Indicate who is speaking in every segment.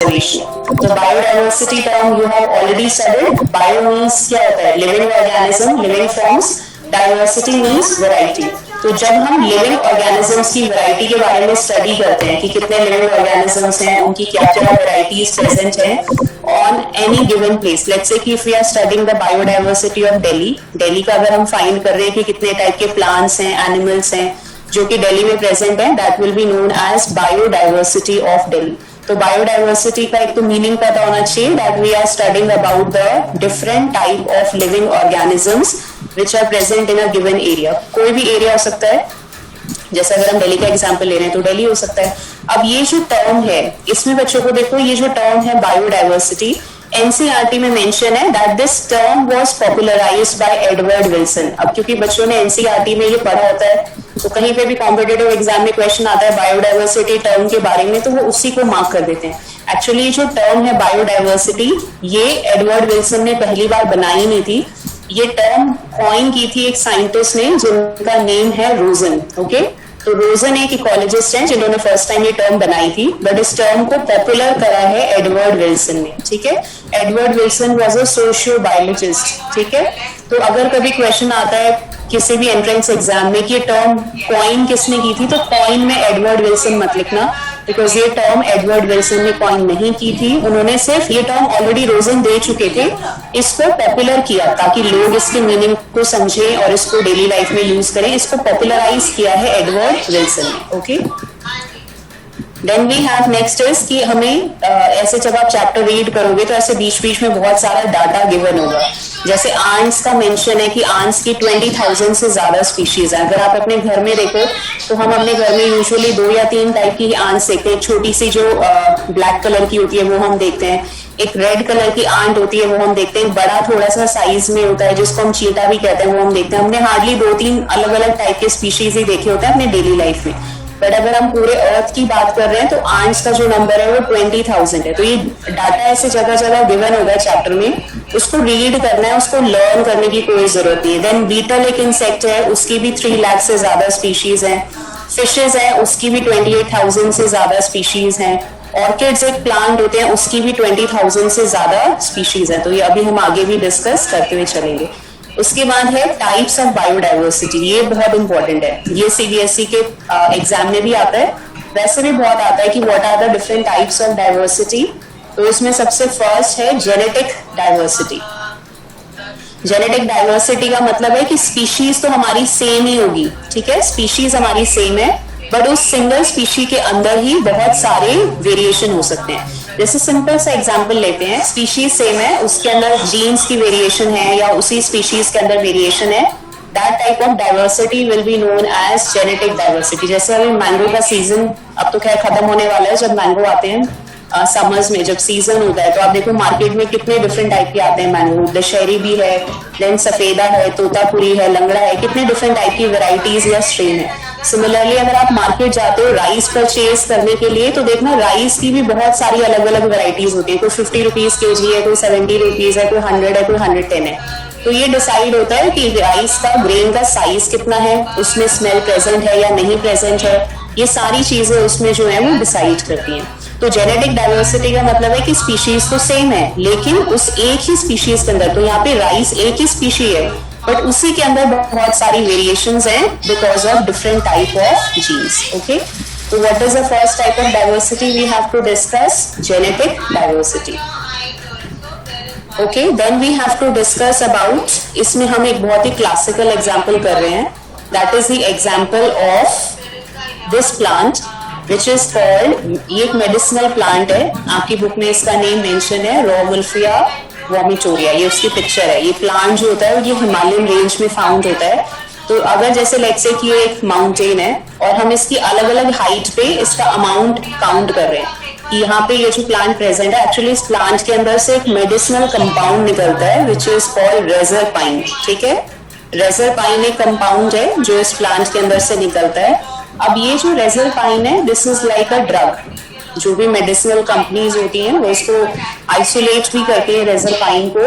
Speaker 1: Conservation. तो biodiversity term you have already studied. Bio means क्या होता है? Living organism, living forms. Diversity means variety. तो जब हम लिविंग ऑर्गेनिजम्स की वैरायटी के बारे में स्टडी करते हैं कि कितने लिविंग ऑर्गेनिजम्स हैं, उनकी क्या क्या वैरायटीज प्रेजेंट हैं on any given place, let's say कि if we are studying the biodiversity of Delhi का अगर हम फाइंड कर रहे हैं कि कितने टाइप के प्लांट्स हैं, एनिमल्स हैं जो कि दिल्ली में प्रेजेंट है, that will be known as biodiversity of Delhi. तो बायोडाइवर्सिटी का एक तो मीनिंग पता होना चाहिए that we are studying about the different type of living organisms which are present in a given area. कोई भी एरिया हो सकता है, जैसे अगर हम दिल्ली का एग्जांपल ले रहे हैं तो दिल्ली हो सकता है। अब ये जो टर्म है, इसमें बच्चों को देखो, ये जो टर्म है बायोडाइवर्सिटी, एनसीईआरटी में मेंशन है that this term was popularised bye Edward Wilson. अब क्योंकि बच्चों ने एनसीईआरटी में ये पढ़ा होता है तो कहीं पे भी कॉम्पिटिटिव एग्जाम में क्वेश्चन आता है बायोडाइवर्सिटी टर्म के बारे में तो वो उसी को मार्क कर देते हैं। एक्चुअली जो टर्म है बायोडाइवर्सिटी, ये एडवर्ड विल्सन ने पहली बार बनाई नहीं थी, ये टर्म कॉइन की थी एक साइंटिस्ट ने जिनका नेम है रोजन। ओके, तो रोजन एक इकोलॉजिस्ट हैं जिन्होंने फर्स्ट टाइम ये टर्म बनाई थी, बट इस टर्म को पॉपुलर करा है एडवर्ड विल्सन ने। ठीक है, Edward Wilson was a socio biologist. ठीक है, तो अगर कभी क्वेश्चन आता है किसी भी एंट्रेंस एग्जाम में कि ये टर्म कॉइन किसने की थी, तो कॉइन में एडवर्ड विल्सन मत लिखना, बिकॉज ये टर्म एडवर्ड विल्सन ने कॉइन नहीं की थी। उन्होंने सिर्फ ये टर्म ऑलरेडी रोजन दे चुके थे, इसको पॉपुलर किया ताकि लोग इसके मीनिंग को समझें और इसको डेली लाइफ में यूज करें। इसको पॉपुलराइज किया है एडवर्ड विल्सन ने। Okay, then we have next is कि हमें ऐसे जब आप चैप्टर रीड करोगे तो ऐसे बीच बीच में बहुत सारा डाटा गिवन होगा। जैसे आंट्स का मेंशन है कि आंट्स की 20,000 से ज्यादा स्पीशीज है। अगर आप अपने घर में देखो तो हम अपने घर में यूजुअली 2 या 3 टाइप की आंट्स देखते हैं। एक छोटी सी जो ब्लैक कलर की होती है वो हम देखते हैं, एक रेड कलर की आंट होती है वो हम देखते हैं, बड़ा थोड़ा सा साइज में होता है जिसको हम चीता भी कहते हैं वो हम देखते हैं। हमने हार्डली 2-3 अलग अलग टाइप के स्पीशीज ही देखे होते हैं अपने डेली लाइफ में, बट अगर हम पूरे अर्थ की बात कर रहे हैं तो आंट्स का जो नंबर है वो 20,000 है। तो ये डाटा ऐसे जगह जगह गिवन होगा चैप्टर में, उसको रीड करना है, उसको लर्न करने की कोई जरूरत नहीं है। देन बीटल एक इंसेक्ट है, उसकी भी 3 लाख से ज्यादा स्पीशीज हैं। फिशेज है, उसकी भी 28,000 से ज्यादा स्पीशीज हैं। ऑर्किड्स एक प्लांट होते हैं, उसकी भी 20,000 से ज्यादा स्पीशीज है। तो ये अभी हम आगे भी डिस्कस करते हुए चलेंगे। उसके बाद है टाइप्स ऑफ बायोडाइवर्सिटी, ये बहुत इंपॉर्टेंट है, ये सीबीएसई के एग्जाम में भी आता है, वैसे भी बहुत आता है कि what are the different types of diversity. तो इसमें सबसे फर्स्ट है जेनेटिक डाइवर्सिटी। जेनेटिक डाइवर्सिटी का मतलब है कि स्पीशीज तो हमारी सेम ही होगी, ठीक है, स्पीशीज हमारी सेम है, बट उस सिंगल स्पीशी के अंदर ही बहुत सारे वेरिएशन हो सकते हैं। जैसे सिंपल सा एग्जांपल लेते हैं, स्पीशीज सेम है, उसके अंदर जीन्स की वेरिएशन है या उसी स्पीशीज के अंदर वेरिएशन है, that type of diversity will be known as genetic diversity. जैसे अभी मैंगो का सीजन अब तो खैर खत्म होने वाला है, जब मैंगो आते हैं समर्स में, जब सीजन होता है तो आप देखो मार्केट में कितने डिफरेंट टाइप के आते हैं मैंगो, दशहरी भी है, देन सफेदा है, तोतापुरी है, लंगड़ा है, कितने डिफरेंट टाइप की वेराइटीज या स्ट्रेन है। सिमिलरली अगर आप मार्केट जाते हो राइस परचेज करने के लिए तो देखना राइस की भी बहुत सारी अलग अलग वेराइटीज होती है, कोई 50 रुपीज केजी है, कोई 70 रुपीज है, कोई 100 है, कोई 110 है। तो ये डिसाइड होता है कि राइस का ग्रेन का साइज कितना है, उसमें स्मेल प्रेजेंट है या नहीं प्रेजेंट है, ये सारी चीजें उसमें जो है वो डिसाइड करती हैं। तो जेनेटिक डाइवर्सिटी का मतलब है कि स्पीशीज तो सेम है लेकिन उस एक ही स्पीशीज के अंदर, तो यहाँ पे राइस एक ही स्पीशी है बट उसी के अंदर बहुत सारी वेरिएशंस हैं because of different type of genes. Okay, तो what is the first type of diversity we have to discuss? Genetic diversity. Okay, then we have to discuss about, इसमें हम एक बहुत ही क्लासिकल एग्जांपल कर रहे हैं, that is the example of this plant which is called, ये एक medicinal plant है, आपकी बुक में इसका नेम मेंशन है, रोवुल्फिया वॉमिटोरिया, ये उसकी पिक्चर है। ये प्लांट जो होता है ये हिमालयन रेंज में फाउंड होता है। तो अगर जैसे लेट्स से कि ये एक माउंटेन है और हम इसकी अलग अलग हाइट पे इसका अमाउंट काउंट कर रहे हैं कि यहाँ पे ये जो प्लांट प्रेजेंट है, एक्चुअली इस प्लांट के अंदर से एक मेडिसिनल कंपाउंड निकलता है विच इज कॉल्ड रेजरपाइन। ठीक है, रेजरपाइन एक कंपाउंड है जो इस प्लांट के अंदर से निकलता है। अब ये जो रेजरपाइन है this is like a drug, जो भी मेडिसिनल कंपनीज होती हैं वो इसको आइसोलेट भी करती है रेजरपाइन को,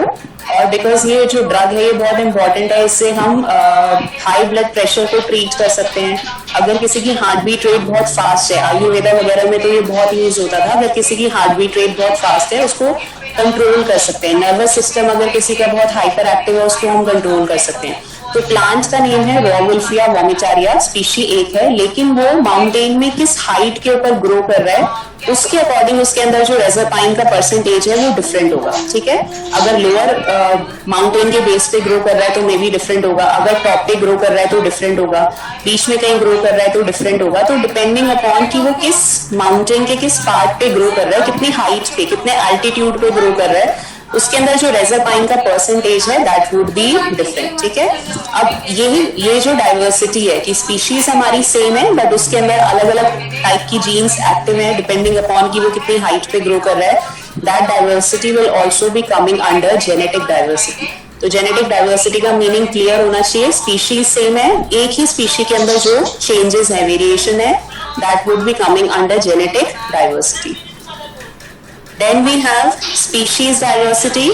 Speaker 1: और बिकॉज ये जो ड्रग है ये बहुत इंपॉर्टेंट है, इससे हम हाई ब्लड प्रेशर को ट्रीट कर सकते हैं। अगर किसी की हार्ट बीट रेट बहुत फास्ट है, आयुर्वेदा वगैरह में तो ये बहुत यूज होता था, अगर किसी की हार्ट बीट रेट बहुत फास्ट है उसको कंट्रोल कर सकते हैं। नर्वस सिस्टम अगर किसी का बहुत हाइपर एक्टिव है उसको हम कंट्रोल कर सकते हैं। तो प्लांट का नेम है रॉवुल्फिया वोमिटारिया, स्पीशी एक है, लेकिन वो माउंटेन में किस हाइट के ऊपर ग्रो कर रहा है उसके अकॉर्डिंग उसके अंदर जो रेजरपाइन का परसेंटेज है वो डिफरेंट होगा। ठीक है, अगर लोअर माउंटेन के बेस पे ग्रो कर रहा है तो मे बी डिफरेंट होगा, अगर टॉप पे ग्रो कर रहा है तो डिफरेंट होगा, बीच में कहीं ग्रो कर रहा है तो डिफरेंट होगा। तो डिपेंडिंग अपॉन कि वो किस माउंटेन के किस पार्ट पे ग्रो कर रहा है, कितनी हाइट पे, कितने एल्टीट्यूड पे ग्रो कर रहा है, उसके अंदर जो रेजरपाइन का परसेंटेज है दैट वुड बी डिफरेंट। ठीक है, अब ये जो डाइवर्सिटी है कि स्पीशीज हमारी सेम है बट उसके अंदर अलग अलग टाइप की जीन्स एक्टिव है डिपेंडिंग अपॉन कि वो कितनी हाइट पे ग्रो कर रहा है, that diversity will also be coming under genetic diversity. तो जेनेटिक डाइवर्सिटी का मीनिंग क्लियर होना चाहिए, स्पीशीज सेम है, एक ही स्पीशी के अंदर जो चेंजेस है, वेरिएशन है, that would be coming under genetic diversity. Then we have species diversity.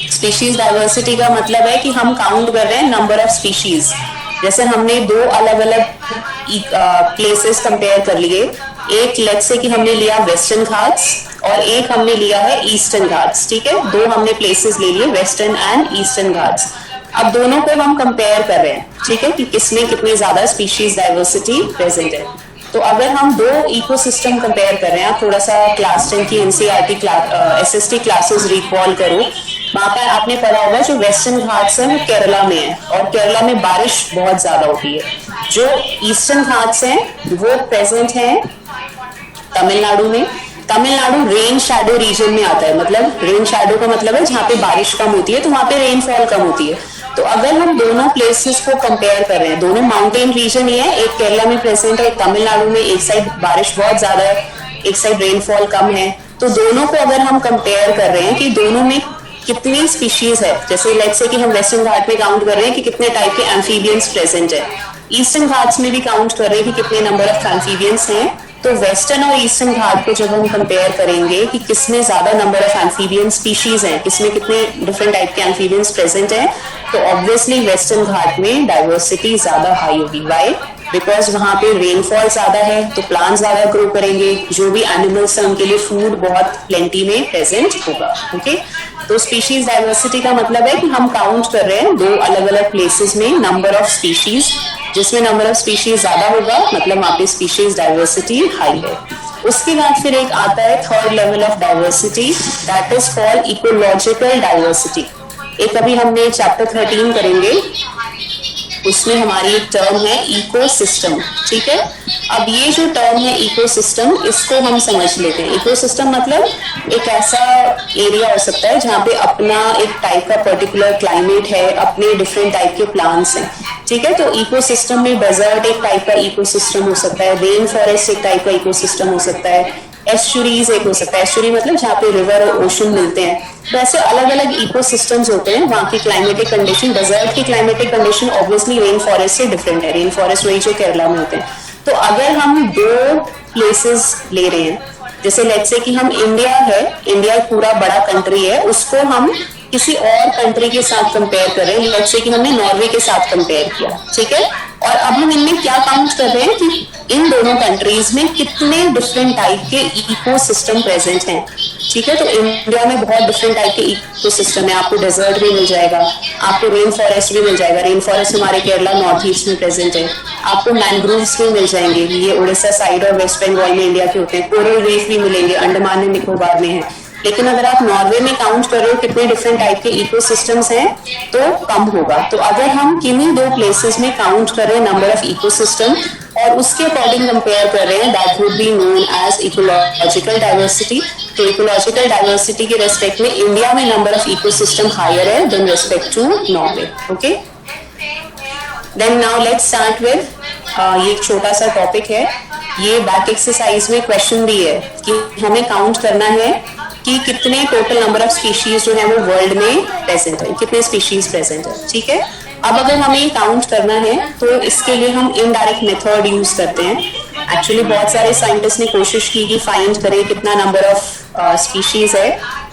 Speaker 1: Species diversity का मतलब है कि हम काउंट कर रहे हैं नंबर ऑफ स्पीशीज। जैसे हमने दो अलग अलग प्लेसेस कंपेयर कर लिए, एक लेट्स से कि हमने लिया वेस्टर्न घाट्स और एक हमने लिया है ईस्टर्न घाट्स। ठीक है, दो हमने प्लेसेस ले लिए वेस्टर्न एंड ईस्टर्न घाट्स। अब दोनों को हम कंपेयर कर रहे हैं, ठीक है, कि किसमें कितनी ज्यादा स्पीशीज डाइवर्सिटी प्रेजेंट है। तो अगर हम दो इकोसिस्टम कंपेयर कर रहे हैं, थोड़ा सा क्लास 10 की एनसीईआरटी एसएसटी क्लासेस रिकॉल करो, वहां पर आपने पढ़ा होगा जो वेस्टर्न घाट्स है वो केरला में है और केरला में बारिश बहुत ज्यादा होती है। जो ईस्टर्न घाट्स हैं वो प्रेजेंट है तमिलनाडु में। तमिलनाडु रेन शैडो रीजन में आता है, मतलब रेन शैडो का मतलब है जहाँ पे बारिश कम होती है तो वहां पे रेनफॉल कम होती है। तो अगर हम दोनों प्लेसेस को कंपेयर कर रहे हैं, दोनों माउंटेन रीजन ही है, एक केरला में प्रेजेंट है, एक तमिलनाडु में, एक साइड बारिश बहुत ज्यादा है, एक साइड रेनफॉल कम है, तो दोनों को अगर हम कंपेयर कर रहे हैं कि दोनों में कितनी स्पीशीज है, जैसे लेट्स से कि हम वेस्टर्न घाट में काउंट कर रहे हैं कि कितने टाइप के एम्फीबियंस प्रेजेंट है, ईस्टर्न घाट्स में भी काउंट कर रहे हैं कि कितने नंबर ऑफ एम्फीबियंस हैं, तो वेस्टर्न और ईस्टर्न घाट को जब हम कंपेयर करेंगे कि किसमें ज्यादा नंबर ऑफ एम्फीबियन स्पीशीज हैं, किसमें कितने डिफरेंट टाइप के एम्फीबियंस प्रेजेंट हैं, तो ऑब्वियसली वेस्टर्न घाट में डाइवर्सिटी ज्यादा हाई होगी। व्हाई? बिकॉज वहां पे रेनफॉल ज्यादा है तो प्लांट ज्यादा ग्रो करेंगे, जो भी एनिमल्स हैं उनके लिए फूड बहुत प्लेंटी में प्रेजेंट होगा। ओके, तो स्पीशीज डाइवर्सिटी का मतलब है कि हम काउंट कर रहे हैं दो अलग अलग प्लेसेस में नंबर ऑफ स्पीशीज, जिसमें नंबर ऑफ स्पीशीज ज्यादा होगा मतलब वहां पे स्पीशीज डाइवर्सिटी हाई है। उसके बाद फिर एक आता है third level of diversity, that is called ecological diversity. एक अभी हमने चैप्टर 13 करेंगे, उसमें हमारी एक टर्म है इकोसिस्टम। ठीक है, अब ये जो टर्म है इकोसिस्टम, इसको हम समझ लेते हैं। इकोसिस्टम मतलब एक ऐसा एरिया हो सकता है जहाँ पे अपना एक टाइप का पर्टिकुलर क्लाइमेट है, अपने डिफरेंट टाइप के प्लांट्स हैं। ठीक है, तो इकोसिस्टम में डेजर्ट एक टाइप का इकोसिस्टम हो सकता है, रेन फॉरेस्ट एक टाइप का इकोसिस्टम हो सकता है, एस्चुरीज एक हो सकता है, एस्चुरी मतलब जहाँ पे रिवर और ओशन मिलते हैं। तो ऐसे अलग अलग इकोसिस्टम्स होते हैं, वहाँ की क्लाइमेटिक कंडीशन, डेजर्ट की climatic condition obviously rain forest से डिफरेंट है, रेन फॉरेस्ट वही जो केरला में होते हैं। तो अगर हम दो प्लेसेस ले रहे हैं, जैसे लेट्स से कि हम इंडिया है, इंडिया एक पूरा बड़ा कंट्री है, उसको हम किसी और कंट्री के साथ कंपेयर कर रहे हैं, लेट्स से कि हमने नॉर्वे के साथ कंपेयर किया। ठीक है, और अब हम इनमें क्या काउंट कर रहे हैं कि इन दोनों कंट्रीज में कितने डिफरेंट टाइप के इकोसिस्टम प्रेजेंट हैं। ठीक है, तो इंडिया में बहुत डिफरेंट टाइप के इकोसिस्टम है, आपको डेजर्ट भी मिल जाएगा, आपको रेन फॉरेस्ट भी मिल जाएगा, रेन फॉरेस्ट हमारे केरला नॉर्थ ईस्ट में प्रेजेंट है, आपको मैंग्रोव्स भी मिल जाएंगे, ये उड़ीसा साइड और वेस्ट बंगाल में इंडिया के होते हैं, कोरल रीफ भी मिलेंगे, अंडमान एंड निकोबार में है। लेकिन अगर आप नॉर्वे में काउंट कर रहे हो कितने डिफरेंट टाइप के इकोसिस्टम्स हैं तो कम होगा। तो अगर हम किन्हीं दो प्लेसेस में काउंट कर रहे हैं नंबर ऑफ इकोसिस्टम और उसके अकॉर्डिंग कंपेयर कर रहे हैं, that would be known as ecological diversity. तो इकोलॉजिकल डाइवर्सिटी के रेस्पेक्ट में इंडिया में नंबर ऑफ इकोसिस्टम हायर है than respect to Norway. Okay, then now let's start with, ये एक छोटा सा टॉपिक है, ये बैक एक्सरसाइज में क्वेश्चन भी है कि हमें काउंट करना है कि कितने टोटल नंबर ऑफ स्पीशीज जो है वो वर्ल्ड में प्रेजेंट है, कितने स्पीशीज प्रेजेंट है। ठीक है, अब अगर हमें काउंट करना है तो इसके लिए हम इनडायरेक्ट मेथड यूज करते हैं। एक्चुअली बहुत सारे साइंटिस्ट ने कोशिश की कि फाइंड करें कितना नंबर ऑफ स्पीशीज है।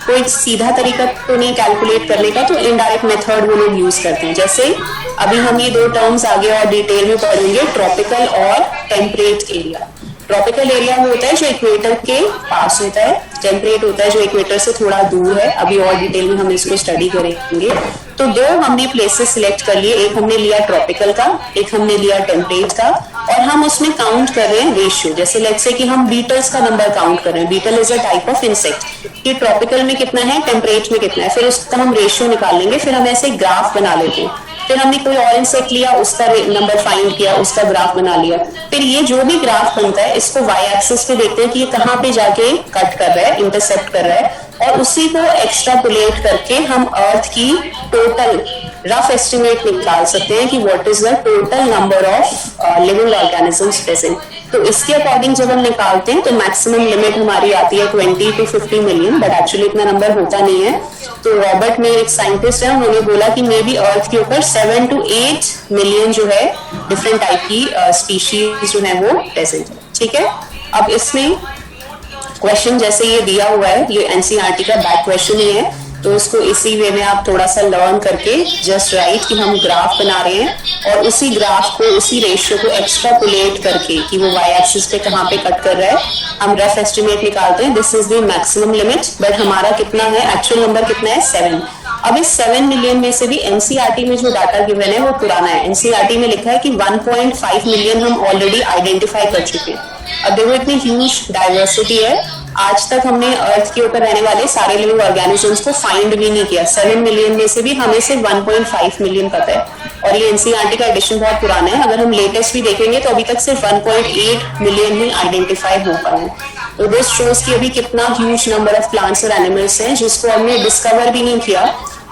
Speaker 1: कोई सीधा तरीका तो नहीं कैलकुलेट करने का, तो इनडायरेक्ट मेथड वो लोग यूज करते हैं। जैसे अभी हम ये दो टर्म्स आगे और डिटेल में पढ़ेंगे, ट्रॉपिकल और टेम्परेट एरिया। ट्रॉपिकल एरिया वो होता है जो इक्वेटर के पास होता है, टेम्परेट होता है जो इक्वेटर से थोड़ा दूर है। अभी और डिटेल में हम इसको स्टडी करेंगे। तो दो हमने प्लेसेस सिलेक्ट कर लिए, एक हमने लिया ट्रॉपिकल का, एक हमने लिया टेम्परेट का, और हम उसमें काउंट कर रहे हैं रेशियो। जैसे लेट्स से कि हम बीटल्स का नंबर काउंट कर रहे हैं। Beetle is a type of insect, कि ट्रॉपिकल में कितना है, टेम्परेट में कितना है, फिर उसका हम रेशियो निकाल लेंगे। फिर हम ऐसे ग्राफ बना लेते हैं। फिर हमने कोई और इंसेक्ट लिया, उसका नंबर फाइंड किया, उसका ग्राफ बना लिया। फिर ये जो भी ग्राफ बनता है इसको वाई एक्सिस पे देखते हैं कि ये कहाँ पे जाके कट कर रहा है, इंटरसेप्ट कर रहा है, और उसी को एक्स्ट्रापोलेट करके हम अर्थ की टोटल रफ एस्टिमेट निकाल सकते हैं कि what is the total number of living organisms present. तो इसके अकॉर्डिंग जब हम निकालते हैं तो मैक्सिमम लिमिट हमारी आती है 20 to 50 मिलियन, बट एक्चुअली इतना नंबर होता नहीं है। तो रॉबर्ट में एक साइंटिस्ट है, उन्होंने बोला कि मे बी अर्थ के ऊपर 7 to 8 मिलियन जो है डिफरेंट टाइप की स्पीशीज जो है वो प्रेजेंट है। ठीक है, अब इसमें क्वेश्चन जैसे ये दिया हुआ है, ये एनसीईआरटी का बैक क्वेश्चन ही है, तो उसको इसी वे में आप थोड़ा सा लर्न करके जस्ट राइट कि हम ग्राफ बना रहे हैं और उसी ग्राफ को, उसी रेशियो को एक्स्ट्रापोलेट करके कि वो वाई एक्सिस पे कहाँ पे कट कर रहा है, हम रफ एस्टिमेट निकालते हैं। This is the maximum limit, but हमारा कितना है, एक्चुअल नंबर कितना है, 7। अब इस 7 मिलियन में से भी एनसीईआरटी में जो डाटा गिवन है वो पुराना है। एनसीईआरटी में लिखा है कि 1.5 मिलियन हम ऑलरेडी आइडेंटिफाई कर चुके हैं। अब देखो इतनी ह्यूज डाइवर्सिटी है, आज तक हमने अर्थ के ऊपर रहने वाले सारे लिविंग ऑर्गेनिजम्स को फाइंड भी नहीं किया। 7 मिलियन में से भी हमें सिर्फ 1.5 मिलियन पता है, और ये एनसीईआरटी का एडिशन बहुत पुराना है। अगर हम लेटेस्ट भी देखेंगे तो अभी तक सिर्फ 1.8 मिलियन ही आइडेंटिफाई हो पाए। तो दिस शोज कि अभी कितना ह्यूज नंबर ऑफ प्लांट्स और एनिमल्स हैं जिसको हमने डिस्कवर भी नहीं किया,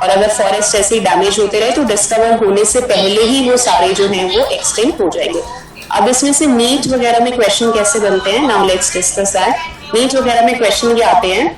Speaker 1: और अगर फॉरेस्ट ऐसे ही डैमेज होते रहे तो डिस्कवर होने से पहले ही वो सारे जो हैं वो एक्सटिंक्ट हो जाएंगे। अब इसमें से नीट वगैरह में क्वेश्चन कैसे बनते हैं, now let's discuss that. NEET वगैरह में क्वेश्चन ये आते हैं,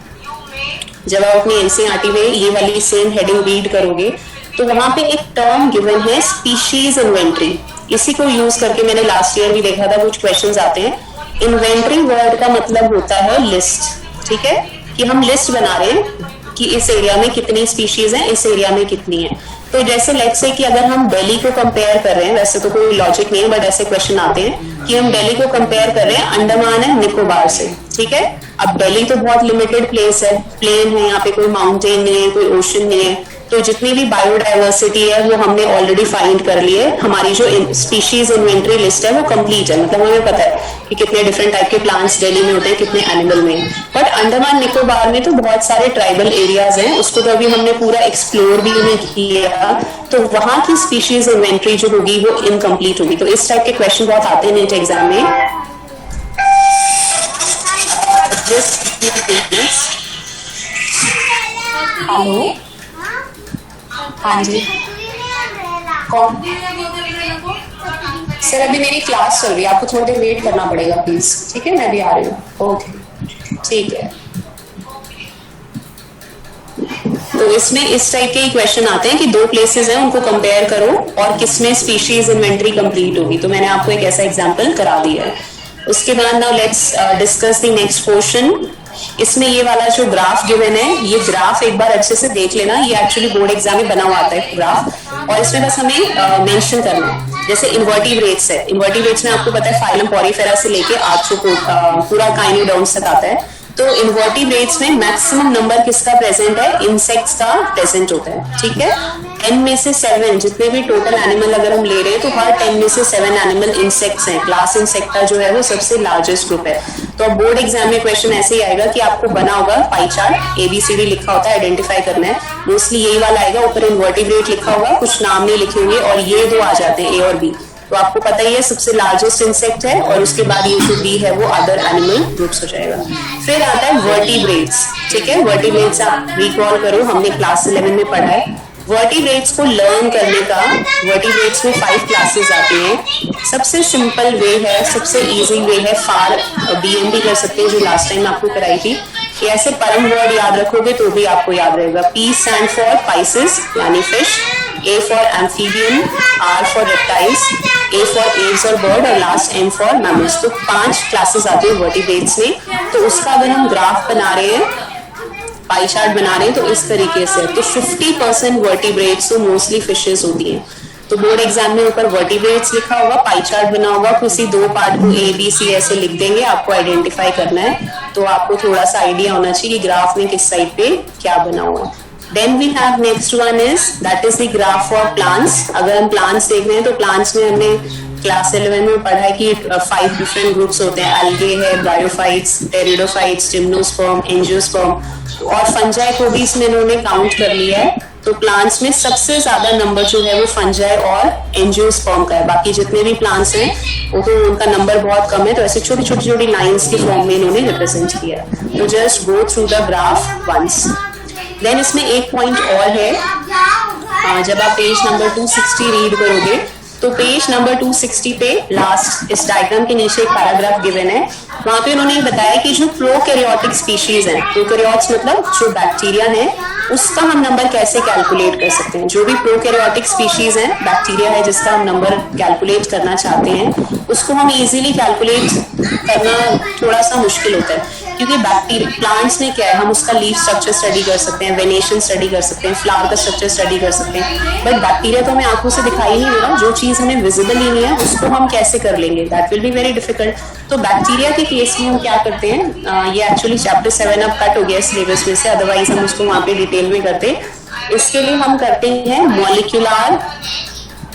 Speaker 1: जब आप अपनी एनसीईआरटी में ये वाली सेम हेडिंग रीड करोगे तो वहां पे एक टर्म गिवन है स्पीशीज इन्वेंट्री। इसी को यूज करके मैंने लास्ट ईयर भी देखा था, कुछ क्वेश्चंस आते हैं। इन्वेंट्री वर्ड का मतलब होता है लिस्ट। ठीक है, कि हम लिस्ट बना रहे हैं कि इस एरिया में कितनी स्पीशीज हैं, इस एरिया में कितनी है। तो जैसे लेट्स से कि अगर हम दिल्ली को कंपेयर कर रहे हैं, वैसे तो कोई लॉजिक नहीं है बट ऐसे क्वेश्चन आते हैं कि हम दिल्ली को कंपेयर कर रहे हैं अंडमान एंड निकोबार से। ठीक है, अब दिल्ली तो बहुत लिमिटेड प्लेस है, प्लेन है, यहाँ पे कोई माउंटेन नहीं है, कोई ओशन नहीं है, तो जितनी भी बायोडाइवर्सिटी है वो हमने ऑलरेडी फाइंड कर ली है। हमारी जो स्पीशीज इन्वेंट्री लिस्ट है वो कंप्लीट है, मतलब हमें पता है कि कितने डिफरेंट टाइप के प्लांट्स दिल्ली में होते हैं, कितने एनिमल में। बट अंडमान निकोबार में तो बहुत सारे ट्राइबल एरियाज हैं, उसको तो अभी हमने पूरा एक्सप्लोर भी नहीं किया, तो वहां की स्पीशीज इन्वेंट्री जो होगी वो इनकम्प्लीट होगी। तो इस टाइप के क्वेश्चन बहुत आते हैं नीट एग्जाम में। हेलो, हाँ जी, कौन सर? अभी मेरी क्लास चल रही है, आपको थोड़ी देर वेट करना पड़ेगा प्लीज। ठीक है, मैं भी आ रही हूँ। ओके, ठीक है। तो इसमें इस टाइप के ही क्वेश्चन आते हैं कि दो प्लेसेस हैं, उनको कंपेयर करो और किसमें स्पीशीज इन्वेंट्री कंप्लीट होगी। तो मैंने आपको एक ऐसा एग्जांपल करा दिया है। उसके बाद now let's discuss the next portion. इसमें ये वाला जो ग्राफ गिवन है, ये ग्राफ एक बार अच्छे से देख लेना, ये एक्चुअली बोर्ड एग्जाम में बना हुआ आता है ग्राफ, और इसमें बस हमें मेंशन करना है। जैसे इन्वर्टिब्रेट्स है, इन्वर्टिब्रेट्स में आपको पता है फाइलम पॉरीफेरा से लेके आर्थ्रोपोड पूरा काइनोडर्म्स तक आता है। तो इन्वर्टिब्रेट्स में मैक्सिमम नंबर किसका प्रेजेंट है, इंसेक्ट्स का प्रेजेंट होता है। ठीक है, 10 में से 7 जितने भी टोटल एनिमल अगर हम ले रहे हैं तो हर 10 में से 7 एनिमल इंसेक्ट्स हैं। क्लास इंसेक्टा जो है वो सबसे लार्जेस्ट ग्रुप है। तो अब बोर्ड एग्जाम में क्वेश्चन ऐसे ही आएगा कि आपको बना होगा पाई चार्ट, ABCD लिखा होता है, आइडेंटिफाई करना है। मोस्टली यही वाला आएगा, ऊपर इन्वर्टिब्रेट लिखा होगा, कुछ नाम नहीं लिखे होंगे, और ये दो आ जाते हैं A और B। तो आपको पता ही है सबसे लार्जेस्ट इंसेक्ट है, और उसके बाद ये जो बी है वो अदर एनिमल ग्रुप्स हो जाएगा। फिर आता है वर्टिब्रेट्स। ठीक है, वर्टिब्रेट्स आप रिकॉल करो, हमने क्लास 11 में पढ़ा है। वर्टिब्रेट्स को लर्न करने का, वर्टिब्रेट्स में 5 क्लासेस आती हैं। सबसे सिंपल वे है, सबसे इजी वे है फार, BMP कर सकते हैं जो लास्ट टाइम आपको कराई थी। ये ऐसे परम वर्ड याद रखोगे तो भी आपको याद रहेगा। P स्टैंड फॉर पाइसेस यानी fish, A for amphibian, R for reptiles, A for Aves और बर्ड और लास्ट M फॉर मैमल्स। तो 5 क्लासेस आते हैं वर्टिब्रेट्स में। तो उसका अगर हम ग्राफ बना रहे हैं, पाई चार्ट बना रहे हैं, तो इस तरीके से तो 50% वर्टिब्रेट्स तो मोस्टली फिशेस होती हैं। तो बोर्ड एग्जाम में ऊपर वर्टिब्रेट्स लिखा होगा, पाई चार्ट बना होगा, किसी 2 पार्ट को A B C ऐसे लिख देंगे, आपको आइडेंटिफाई करना है। तो आपको थोड़ा सा आइडिया होना चाहिए कि ग्राफ में किस साइड पे क्या बना हुआ। Then we have next one is that is the graph for plants. अगर हम प्लांट्स देख रहे हैं तो प्लांट्स में हमने क्लास 11 में पढ़ा है कि 5 डिफरेंट ग्रुप्स होते हैं, एल्गे है, ब्रायोफाइट्स, टेरिडोफाइट्स, जिम्नोस्पर्म, एंजियोस्पर्म और फंजाई को भी इसमें इन्होंने काउंट कर लिया है। तो प्लांट्स में सबसे ज्यादा नंबर जो है वो फंजाई और एंजियोस्पर्म का है। बाकी जितने भी प्लांट्स हैं वो तो उनका नंबर बहुत कम है। तो ऐसे छोटी छोटी छोटी लाइंस के फॉर्म में इन्होंने रिप्रेजेंट किया है। तो just go through the graph once. देन इसमें एक पॉइंट और है, जब आप पेज नंबर 260 रीड करोगे तो पेज नंबर 260 पे लास्ट इस डायग्राम के नीचे एक पैराग्राफ गिवन है। वहां पे उन्होंने बताया कि जो प्रोकैरियोटिक स्पीशीज हैं, प्रोकैरियोट्स मतलब जो बैक्टीरिया है, उसका हम नंबर कैसे कैलकुलेट कर सकते हैं। जो भी प्रोकैरियोटिक स्पीशीज है, बैक्टीरिया है जिसका हम नंबर कैलकुलेट करना चाहते हैं, उसको हम इजीली कैलकुलेट करना थोड़ा सा मुश्किल होता है, क्योंकि बैक्टीरिया प्लांट्स में क्या है, हम उसका लीफ स्ट्रक्चर स्टडी कर सकते हैं, वेनेशन स्टडी कर सकते हैं, फ्लावर का स्ट्रक्चर स्टडी कर सकते हैं, बट बैक्टीरिया तो हमें आंखों से दिखाई नहीं दे रहा। जो चीज हमें विजिबल ही नहीं है उसको हम कैसे कर लेंगे, that will be very difficult. तो बैक्टीरिया के केस में हम क्या करते हैं, ये एक्चुअली चैप्टर 7 अब कट हो गया सिलेबस में से, अदरवाइज हम उसको वहां पे डिटेल में करते। इसके लिए हम करते हैं मॉलिक्यूलर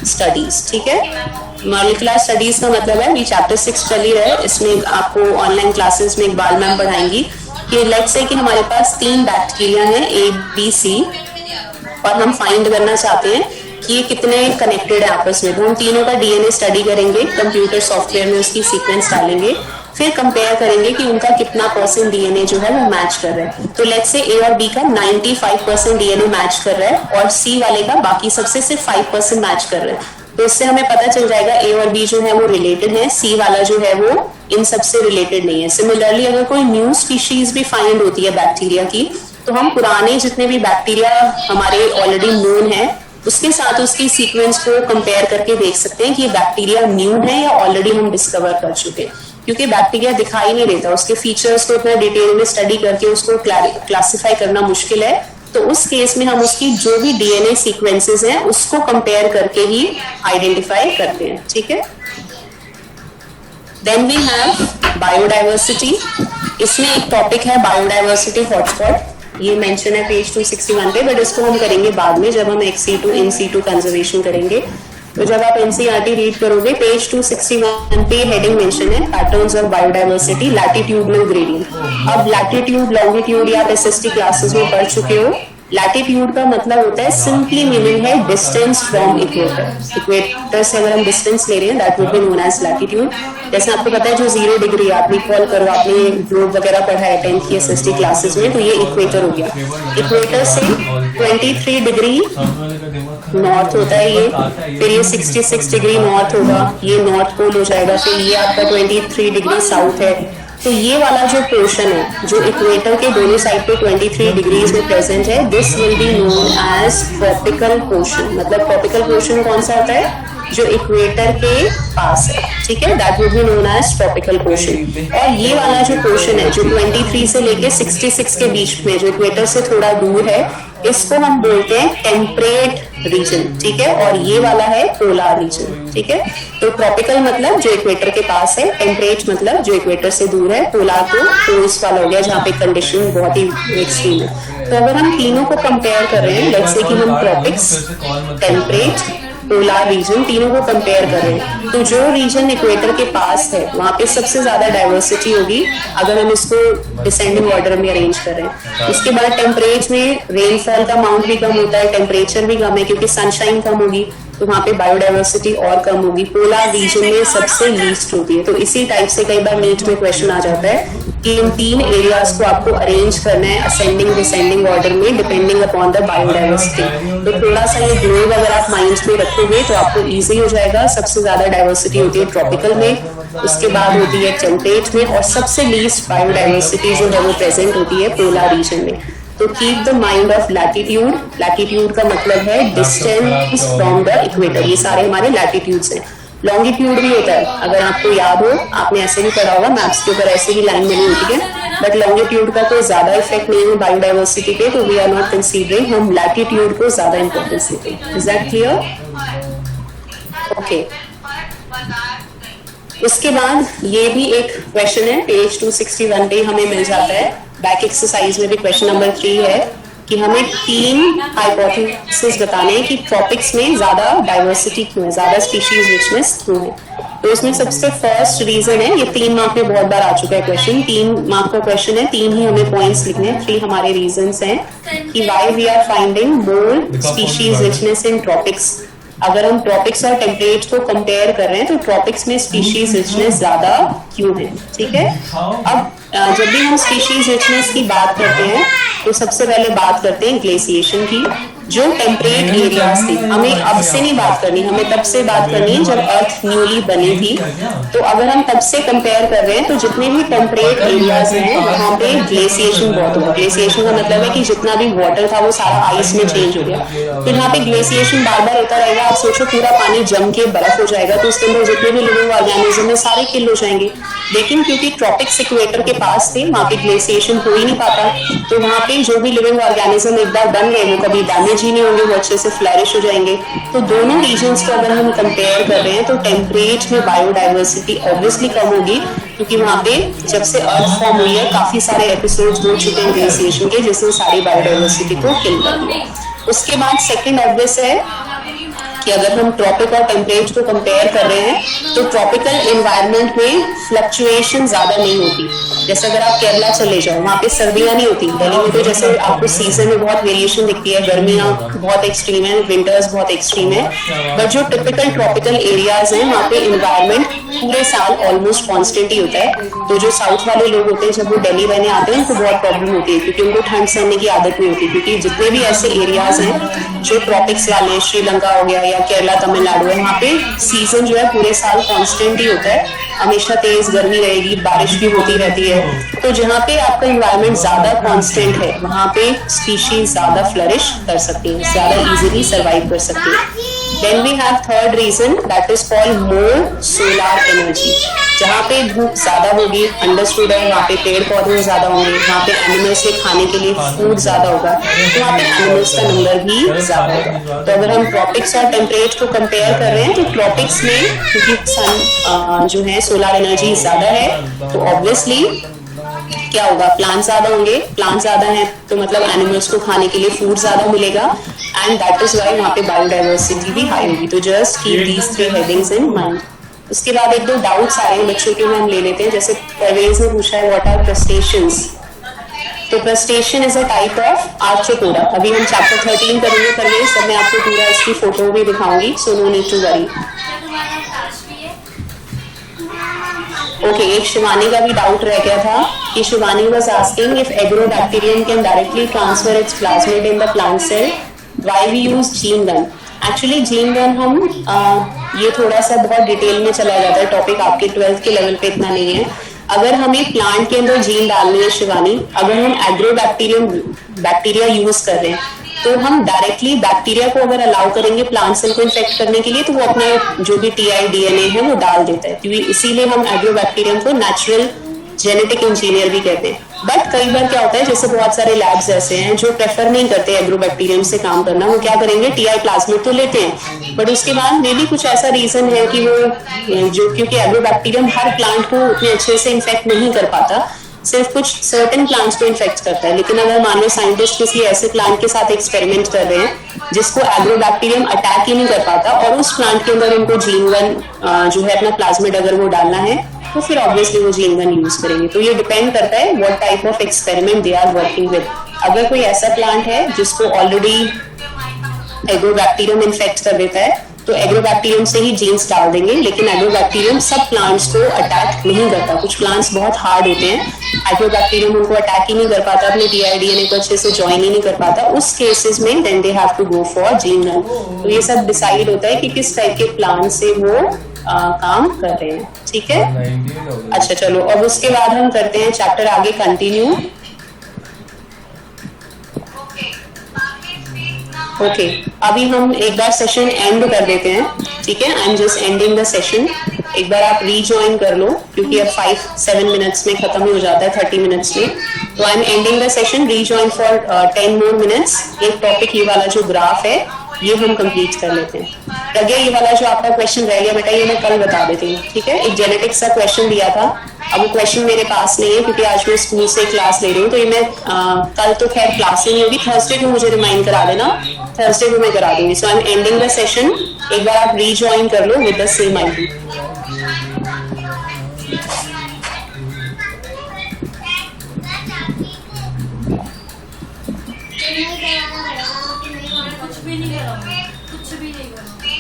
Speaker 1: स्टडीज। ठीक है, मॉलिक्यूलर स्टडीज का मतलब है, ये चैप्टर 6 चल ही रहा है, इसमें आपको ऑनलाइन क्लासेस में इकबाल मैम पढ़ाएंगी कि लेट्स से कि हमारे पास 3 बैक्टीरिया हैं A B C और हम फाइंड करना चाहते हैं कि ये कितने कनेक्टेड है आपस में। तो हम तीनों का DNA स्टडी करेंगे, कंप्यूटर सॉफ्टवेयर में उसकी सीक्वेंस डालेंगे, फिर कंपेयर करेंगे कि उनका कितना % DNA जो है वो मैच कर रहा है। तो लेट्स से A और B का 95% DNA मैच कर रहा है और C वाले का बाकी सबसे सिर्फ 5% मैच कर रहा है। तो इससे हमें पता चल जाएगा A और B जो है वो रिलेटेड है, C वाला जो है वो इन सबसे रिलेटेड नहीं है। सिमिलरली अगर कोई न्यू स्पीशीज भी फाइंड होती है बैक्टीरिया की, तो हम पुराने जितने भी बैक्टीरिया हमारे ऑलरेडी नोन है उसके साथ उसकी सीक्वेंस को कंपेयर करके देख सकते हैं कि ये बैक्टीरिया न्यू है या ऑलरेडी हम डिस्कवर कर चुके हैं। क्योंकि बैक्टीरिया दिखाई नहीं देता, उसके फीचर्स को इतना डिटेल में स्टडी करके उसको क्लासिफाई करना मुश्किल है। तो उस केस में हम उसकी जो भी DNA सीक्वेंसेस हैं उसको कंपेयर करके ही आइडेंटिफाई करते हैं। ठीक है, देन वी हैव बायोडाइवर्सिटी। इसमें एक टॉपिक है बायोडाइवर्सिटी हॉटस्पॉट, ये मेंशन है पेज 261 पे, बट इसको हम करेंगे बाद में जब हम XC2 IN-situ कंजर्वेशन करेंगे। तो जब आप NCERT रीड करोगे पेज 261 पे हेडिंग मेंशन है patterns of biodiversity latitudinal gradient. अब लैटिट्यूड लॉन्गिट्यूड या आप SST क्लासेस में पढ़ चुके हो। लैटिट्यूड का मतलब होता है, सिंपली मीनिंग है डिस्टेंस फ्रॉम इक्वेटर। इक्वेटर से अगर हम डिस्टेंस ले रहे हैं that would be known as latitude. जैसे आपको पता है जो 0 डिग्री, आप रिकॉल करो, आपने ग्लोब वगैरह पढ़ा है 10th की SST क्लासेस में, तो ये इक्वेटर हो गया। इक्वेटर से 23 डिग्री नॉर्थ होता है ये, फिर ये 66 डिग्री नॉर्थ होगा, ये नॉर्थ पोल हो जाएगा, फिर ये आपका 23 डिग्री साउथ है। तो ये वाला जो पोर्शन है जो इक्वेटर के दोनों साइड पे 23 डिग्रीज में प्रेजेंट है, this will be known as tropical portion. मतलब ट्रॉपिकल पोर्शन कौन सा होता है, जो इक्वेटर के पास है। ठीक है, that would be known as tropical portion. और ये वाला जो पोर्शन है जो 23 से लेके 66 के बीच में, जो इक्वेटर से थोड़ा दूर है, इसको हम बोलते हैं टेम्परेट रीजन। ठीक है, और ये वाला है पोलर रीजन। ठीक है, तो ट्रॉपिकल मतलब जो इक्वेटर के पास है, टेम्परेट मतलब जो इक्वेटर से दूर है, पोलर तो पोल्स वाला हो गया जहाँ पे कंडीशन बहुत ही एक्सट्रीम है। तो अगर हम तीनों को कंपेयर कर रहे हैं, लेट्स से कि हम ट्रॉपिक्स, टेम्परेट, पोलर रीजन तीनों को कंपेयर कर रहे हैं, तो जो रीजन इक्वेटर के पास है वहां पे सबसे ज्यादा डाइवर्सिटी होगी अगर हम इसको डिसेंडिंग ऑर्डर में अरेंज कर रहे हैं। उसके बाद टेम्परेचर में रेनफॉल का अमाउंट भी कम होता है, टेम्परेचर भी कम है क्योंकि सनशाइन कम होगी, तो वहां पे बायोडाइवर्सिटी और कम होगी। पोलर रीजन में सबसे लीस्ट होती है। तो इसी टाइप से कई बार नीट में क्वेश्चन आ जाता है कि इन 3 एरियाज को आपको अरेंज करना है असेंडिंग डिसेंडिंग ऑर्डर में डिपेंडिंग अपॉन द बायोडाइवर्सिटी। तो थोड़ा सा ये ग्लोब अगर आप माइंड में रखोगे तो आपको इजी हो जाएगा। सबसे ज्यादा डाइवर्सिटी होती है ट्रॉपिकल में, उसके बाद होती है टेम्परेट में, और सबसे लीस्ट बायोडाइवर्सिटी जो है वो प्रेजेंट होती है पोलर रीजन में। तो keep the mind of latitude. Latitude का मतलब है डिस्टेंस फ्रॉम द इक्वेटर, ये सारे हमारे लैटिट्यूड्स हैं। लॉन्गिट्यूड भी होता है, अगर आपको याद हो, आपने ऐसे भी पढ़ा होगा मैप्स के ऊपर, ऐसे ही लाइन बनी होती है, बट लॉन्गिट्यूड का कोई ज्यादा इफेक्ट नहीं है बायोडाइवर्सिटी पे, तो वी आर नॉट कंसीडरिंग, हम लैटिट्यूड को ज्यादा इंपॉर्टेंस देते हैं। Is that clear? ओके। उसके बाद ये भी एक क्वेश्चन है, पेज 261 पे हमें मिल जाता है, बैक एक्सरसाइज में भी क्वेश्चन नंबर 3 है कि हमें 3 हाइपोथेसिस बताने हैं कि ट्रॉपिक्स में ज्यादा डाइवर्सिटी क्यों है, ज्यादा स्पीशीज रिचनेस क्यों है। तो इसमें सबसे फर्स्ट रीजन है, ये 3 मार्क में बहुत बार आ चुका है क्वेश्चन, 3 मार्क का क्वेश्चन है, 3 ही हमें पॉइंट्स लिखने हैं, 3 हमारे रीजंस हैं कि why we are finding more species richness in tropics. अगर हम ट्रॉपिक्स और टेम्परेट को कंपेयर कर रहे हैं तो ट्रॉपिक्स में स्पीशीज रिचनेस ज्यादा क्यों है, ठीक है। अब जब भी हम स्पीशीज रिचनेस की बात करते हैं तो सबसे पहले बात करते हैं ग्लेशिएशन की। जो टेम्परेट एरियाज थी, हमें अब से नहीं बात करनी, हमें तब से बात करनी है जब अर्थ न्यूली बनी थी। तो अगर हम तब से कंपेयर कर रहे हैं तो जितने भी टेम्परेट एरियाज हैं वहां पे ग्लेशिएशन बहुत हुआ। ग्लेशिएशन का मतलब है कि जितना भी वाटर था वो सारा आइस में चेंज हो गया। तो यहाँ पे ग्लेशिएशन बार बार होता रहेगा। आप सोचो पूरा पानी जम के बर्फ हो जाएगा तो उसके अंदर जितने भी लिविंग ऑर्गेनिज्म है सारे किल हो जाएंगे। लेकिन क्योंकि ट्रॉपिक्स इक्वेटर के पास थे, वहां पे ग्लेशिएशन हो ही नहीं पाता, तो वहां पे जो भी लिविंग ऑर्गेनिज्म एक बार बन गए वो कभी डैमेज ही नहीं होंगे, वो अच्छे से फ्लरिश हो जाएंगे। तो दोनों रीजन्स को अगर हम कंपेयर कर रहे हैं तो टेम्परेट में बायोडाइवर्सिटी ऑब्वियसली कम होगी, क्योंकि वहां पे जब से अर्थ फॉर्म हुई है काफी सारे एपिसोड्स हो चुके हैं ग्लेशिएशन के, जिसने सारी बायोडाइवर्सिटी को किल कर दिया। उसके बाद सेकेंड ऑब्वियस है कि अगर हम ट्रॉपिक और टेम्परेट को कंपेयर कर रहे हैं तो ट्रॉपिकल एनवायरनमेंट में फ्लक्चुएशन ज्यादा नहीं होती। जैसे अगर आप केरला चले जाओ, वहां पे सर्दियां नहीं होती। दिल्ली में तो जैसे आपको सीजन में बहुत वेरिएशन दिखती है, गर्मियां बहुत एक्सट्रीम है, विंटर्स बहुत एक्सट्रीम है, बट जो टिपिकल ट्रॉपिकल एरियाज हैं वहां पे एनवायरनमेंट पूरे साल ऑलमोस्ट कॉन्स्टेंट ही होता है। तो जो साउथ वाले लोग होते हैं जब वो दिल्ली रहने आते हैं उनको बहुत प्रॉब्लम होती है, क्योंकि उनको ठंड सहने की आदत नहीं होती। क्योंकि जितने भी ऐसे एरियाज हैं जो ट्रॉपिक्स वाले, श्रीलंका हो गया या केरला तमिलनाडु है, वहाँ पे सीजन जो है पूरे साल कांस्टेंट ही होता है, हमेशा तेज गर्मी रहेगी, बारिश भी होती रहती है। तो जहाँ पे आपका एनवायरनमेंट ज्यादा कांस्टेंट है वहाँ पे स्पीशीज ज्यादा फ्लरिश कर सकती है, ज्यादा इजीली सर्वाइव कर सकती है। Then we have third reason, that is called more solar energy। जहाँ पे धूप ज्यादा होगी, अंडरस्टूड है, वहाँ पे पेड़ पौधे ज्यादा होंगे, वहाँ पे एनिमल्स के खाने के लिए फूड ज्यादा होगा, तो वहाँ पे एनिमल्स का नंबर भी ज्यादा होगा। तो अगर हम ट्रॉपिक्स और टेम्परेट को कंपेयर कर रहे हैं तो ट्रॉपिक्स में क्योंकि सन जो है सोलर एनर्जी ज्यादा है तो ऑब्वियसली क्या होगा, प्लांट ज्यादा होंगे। प्लांट ज्यादा है तो मतलब एनिमल्स को खाने के लिए फूड ज्यादा मिलेगा, एंड दैट इज व्हाई वहाँ पे बायोडाइवर्सिटी भी हाई होगी। तो just keep these 3 headings in mind. उसके बाद एक दो डाउट्स आ रहे हैं बच्चों के, हम ले लेते हैं। जैसे परवेज ने पूछा है व्हाट आर क्रस्टेशियंस। तो crustacean is a type of arthropoda. अभी हम चैप्टर 13 करेंगे परवेज, तब मैं आपको पूरा इसकी फोटो भी दिखाऊंगी, so no need to worry. Okay, एक शिवानी का भी डाउट रह गया था कि Shivani was asking if agrobacterium can directly transfer its plasmid in the plant cell, why we use gene gun. Actually gene gun हम ये थोड़ा सा बहुत डिटेल में चला जाता है, टॉपिक आपके 12th के लेवल पे इतना नहीं है। अगर हमें प्लांट के अंदर जीन डालनी है शिवानी, अगर हम एग्रोबैक्टीरियम बैक्टीरिया यूज कर रहे हैं तो हम डायरेक्टली बैक्टीरिया को अगर अलाउ करेंगे प्लांट सेल को इन्फेक्ट करने के लिए तो वो अपना जो भी टीआई डीएनए है वो डाल देता है, क्योंकि इसीलिए हम एग्रोबैक्टीरियम को नेचुरल जेनेटिक इंजीनियर भी कहते हैं। बट कई बार क्या होता है, जैसे बहुत सारे लैब्स ऐसे हैं जो प्रेफर नहीं करते एग्रोबैक्टीरियम से काम करना, वो क्या करेंगे टीआई प्लाज्मिड तो लेते हैं बट उसके बाद मे भी कुछ ऐसा रीजन है कि वो जो क्योंकि एग्रोबैक्टीरियम हर प्लांट को उतने अच्छे से इन्फेक्ट नहीं कर पाता, सिर्फ कुछ सर्टेन प्लांट्स को इन्फेक्ट करता है। लेकिन अगर मान लो साइंटिस्ट किसी ऐसे प्लांट के साथ एक्सपेरिमेंट कर रहे हैं जिसको एग्रोबैक्टीरियम अटैक ही नहीं कर पाता और उस प्लांट के अंदर उनको जीन गन जो है अपना प्लाज्मिड अगर वो डालना है तो फिर ऑब्वियसली वो जीन गन यूज करेंगे। तो ये डिपेंड करता है what type of experiment they are working with. अगर कोई ऐसा प्लांट है जिसको ऑलरेडी एग्रोबैक्टीरियम इन्फेक्ट कर देता है तो एग्रोबैक्टीरियम से ही जीन्स डाल देंगे, लेकिन एग्रोबैक्टीरियम सब प्लांट्स को अटैक नहीं करता। कुछ प्लांट्स बहुत हार्ड होते हैं, एग्रोबैक्टीरियम उनको अटैक ही नहीं कर पाता, अपने टीआईडीएनए को अच्छे से ज्वाइन ही नहीं कर पाता। उस केसेस में then they have to go for gene gun. तो ये सब डिसाइड होता है कि किस टाइप के प्लांट से वो काम कर रहे हैं, ठीक है। अच्छा चलो, अब उसके बाद हम करते हैं चैप्टर आगे कंटिन्यू। ओके, अभी हम एक बार सेशन एंड कर देते हैं। ठीक है, I am just ending the session. एक बार आप रीजॉइन कर लो क्योंकि अब 5-7 मिनट्स में खत्म हो जाता है, 30 मिनट्स में। तो आई am ending the session, rejoin for 10 more minutes. एक टॉपिक ये वाला जो ग्राफ है ये हम कंप्लीट कर लेते हैं। प्रज्ञा, ये वाला जो आपका क्वेश्चन रह गया बेटा, ये मैं कल बता देती हूँ, ठीक है। एक जेनेटिक्स का क्वेश्चन दिया था, अब वो क्वेश्चन मेरे पास नहीं है क्योंकि आज मैं स्कूल से क्लास ले रही हूँ, तो ये मैं कल तो खैर क्लास ही नहीं होगी, थर्सडे को मुझे रिमाइंड करा देना, थर्सडे को मैं करा दूंगी। So I am ending the session, एक बार आप रीजॉइन कर लो विद द सेम आईडी।
Speaker 2: कुछ भी नहीं करूँगी, कुछ भी नहीं करूँगी।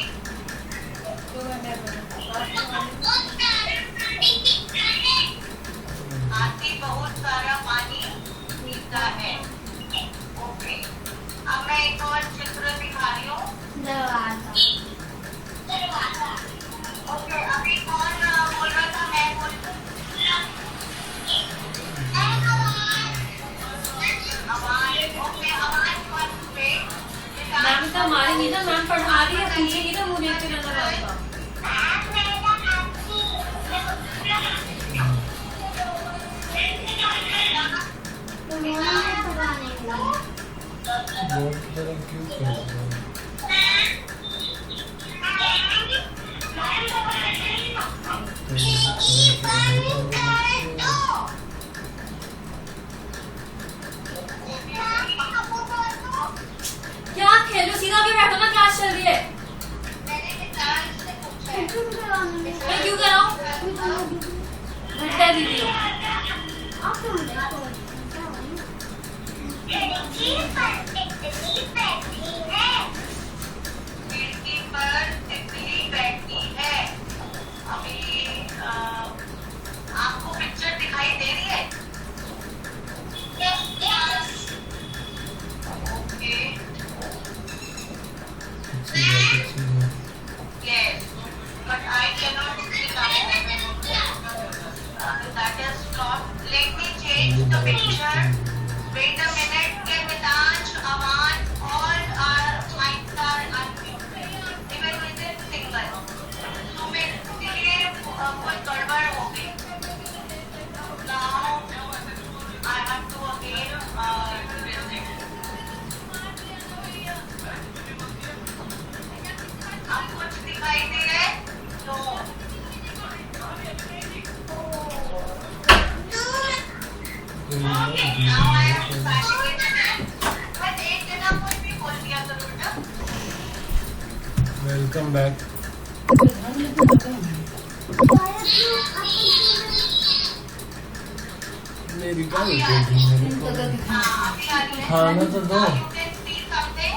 Speaker 3: हाथी बहुत सारा पानी पीता है। ओके, अब मैं एक और चित्र दिखा रही हूँ। ओके, अभी कौन बोल रहा था? मैं बोल
Speaker 2: मैम तो मारेंगी ना, मैम पढ़ा रही है, पूछेगी ना, मुझे देख के नजर आता। क्या खेलो, सीधा के बैठो ना, क्लास चल रही है। मैं क्यों कराऊं? घंटा दीदी हो।
Speaker 3: खिड़की पर तितली बैठी है। अभी आपको पिक्चर दिखाई दे रही है? Okay, yes, but I cannot see that. That is not. Let me change the picture. Wait a minute. Can Mitansh, Aman, all our minds are unmuted. Even within single. So मेरे लिए कोई गड़बड़ हो गई. Now I have to again visit. अब कुछ दिखाई दे रहा है? No. Okay, now I am flashing it again. But एक दिन आप कुछ भी बोल दिया करो ना.
Speaker 4: Welcome back. मेरी क्या
Speaker 3: अभी आ
Speaker 4: होती
Speaker 3: रही है.
Speaker 4: है?
Speaker 3: हाँ, अभी आ रही है.
Speaker 4: खाना तो दो।
Speaker 3: You can see something.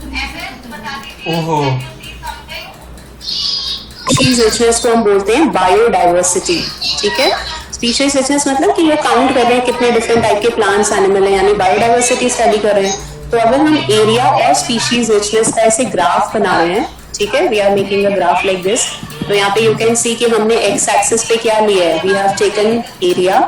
Speaker 3: MS बता दीजिए.
Speaker 4: ओहो।
Speaker 3: Can you see something?
Speaker 1: Species richness को हम बोलते हैं बायोडाइवर्सिटी, ठीक है। स्पीशीज रिचनेस मतलब कि वो काउंट कर रहे हैं कितने डिफरेंट टाइप के प्लांट्स एनिमल हैं, यानी बायोडाइवर्सिटी स्टडी कर रहे हैं। तो अगर हम एरिया और स्पीशीज रिचनेस का ऐसे ग्राफ बना रहे हैं, ठीक है, we are making a graph like this. तो यहाँ पे यू कैन सी कि हमने एक्स एक्सिस पे क्या लिया है, we have taken area,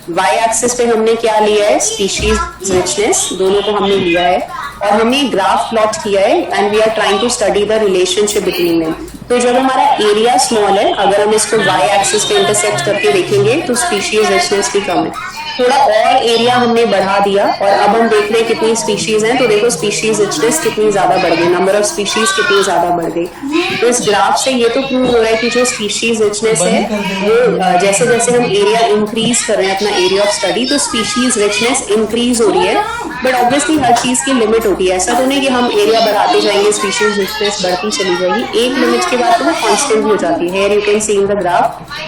Speaker 1: Y axis पे हमने क्या लिया है, स्पीशीज रिचनेस, दोनों को हमने लिया है और हमने ग्राफ प्लॉट किया है and we are trying to study the relationship between them. तो जब हमारा एरिया स्मॉल है, अगर हम इसको वाई एक्सिस पे इंटरसेक्ट करके देखेंगे तो स्पीशीज रिचनेस भी कम है। थोड़ा और एरिया हमने बढ़ा दिया और अब हम देख रहे हैं कितनी स्पीशीज हैं, तो देखो स्पीशीज रिचनेस कितनी ज्यादा बढ़ गई, नंबर ऑफ स्पीशीज कितनी ज्यादा बढ़ गई। तो इस ग्राफ से ये तो प्रूव हो रहा है कि जो स्पीशीज रिचनेस है वो जैसे जैसे हम एरिया इंक्रीज कर रहे हैं अपना एरिया ऑफ स्टडी, तो स्पीशीज रिचनेस इंक्रीज हो रही है। बट ऑब्वियसली हर चीज की लिमिट होती है, ऐसा तो नहीं कि हम एरिया बढ़ाते जाएंगे स्पीशीज रिचनेस बढ़ती चली जाएगी, एक लिमिट के बाद तो वो कांस्टेंट हो जाती है। Here you can see in the graph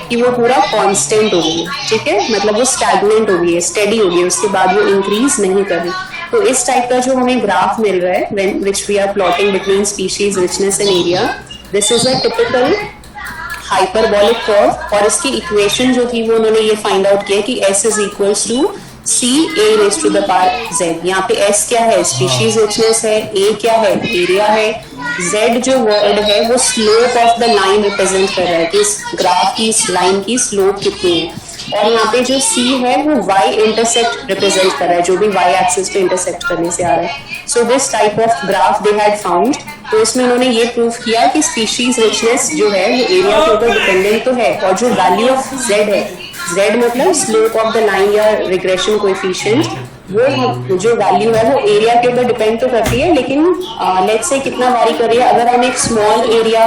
Speaker 1: कि वो पूरा कांस्टेंट हो गई, ठीक है, मतलब वो स्टैग्नेंट हो गई है, स्टेडी हो गई, उसके बाद वो इंक्रीज नहीं कर रही। तो इस टाइप का जो हमें ग्राफ मिल रहा है which we are plotting between species richness and area, this is a typical hyperbolic curve. और इसकी इक्वेशन जो थी वो उन्होंने ये फाइंड आउट किया कि s is equals to c a raise to the power z। यहाँ पे s क्या है, स्पीशीज रिचनेस है, a क्या है, एरिया है, z जो वर्ड है वो slope of the line represent कर रहा है कि इस ग्राफ की, इस लाइन की स्लोप कितनी है। और यहाँ पे जो C है वो Y इंटरसेक्ट रिप्रेजेंट कर रहा है, जो भी Y एक्सिस पे इंटरसेक्ट करने से आ रहा है। So this type of graph they had found. तो इसमें उन्होंने ये प्रूव किया कि स्पीशीज रिचनेस जो है वो एरिया के ऊपर डिपेंडेंट तो है, और जो वैल्यू ऑफ Z है, Z मतलब स्लोप ऑफ द लाइन या रिग्रेशन कोएफिशिएंट, वो जो वैल्यू है वो एरिया के ऊपर डिपेंड तो करती है, लेकिन लेट्स से कितना वारी कर रही है। अगर हम एक स्मॉल एरिया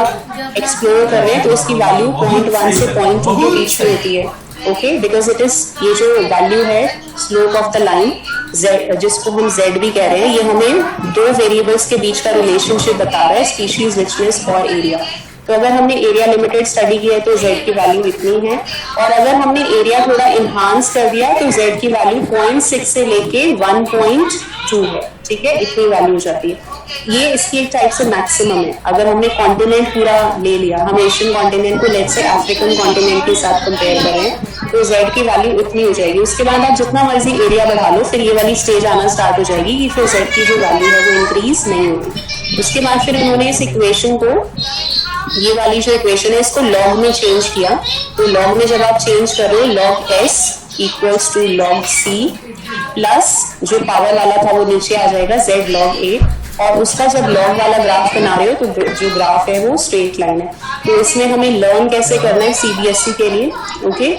Speaker 1: एक्सप्लोर कर रहे हैं तो उसकी वैल्यू 0.1 से 0.2 के बीच में होती है, ओके, बिकॉज इट इज, ये जो वैल्यू है स्लोप ऑफ द लाइन जिसको हम Z भी कह रहे हैं, ये हमें दो वेरिएबल्स के बीच का रिलेशनशिप बता रहा है, स्पीशीज रिचनेस और एरिया। तो अगर हमने एरिया लिमिटेड स्टडी किया है तो Z की वैल्यू इतनी है, और अगर हमने एरिया थोड़ा इन्हांस कर दिया तो Z की वैल्यू 0.6 से लेके 1.2 है, ठीक है, इतनी वैल्यू हो जाती है। ये इसकी एक टाइप से मैक्सिमम है। अगर हमने कॉन्टिनेंट पूरा ले लिया, हम एशियन कॉन्टिनेंट को लेट्स से अफ्रीकन कॉन्टिनेंट के साथ कंपेयर करें तो Z की वैल्यू इतनी हो जाएगी। उसके बाद आप जितना मर्जी एरिया बढ़ा लो, फिर ये वाली स्टेज आना स्टार्ट हो जाएगी कि फिर Z की जो वैल्यू है वो इंक्रीज नहीं होगी। उसके बाद फिर उन्होंने इस इक्वेशन को, ये वाली जो इक्वेशन है इसको लॉग में चेंज किया। तो लॉग में जब आप चेंज कर रहे हो, log S equals to log C plus जो पावर वाला था वो नीचे आ जाएगा Z log A, और उसका जब लॉग वाला ग्राफ बना रहे हो तो जो ग्राफ है वो स्ट्रेट लाइन है। तो इसमें हमें लर्न कैसे करना है CBSE के लिए, ओके।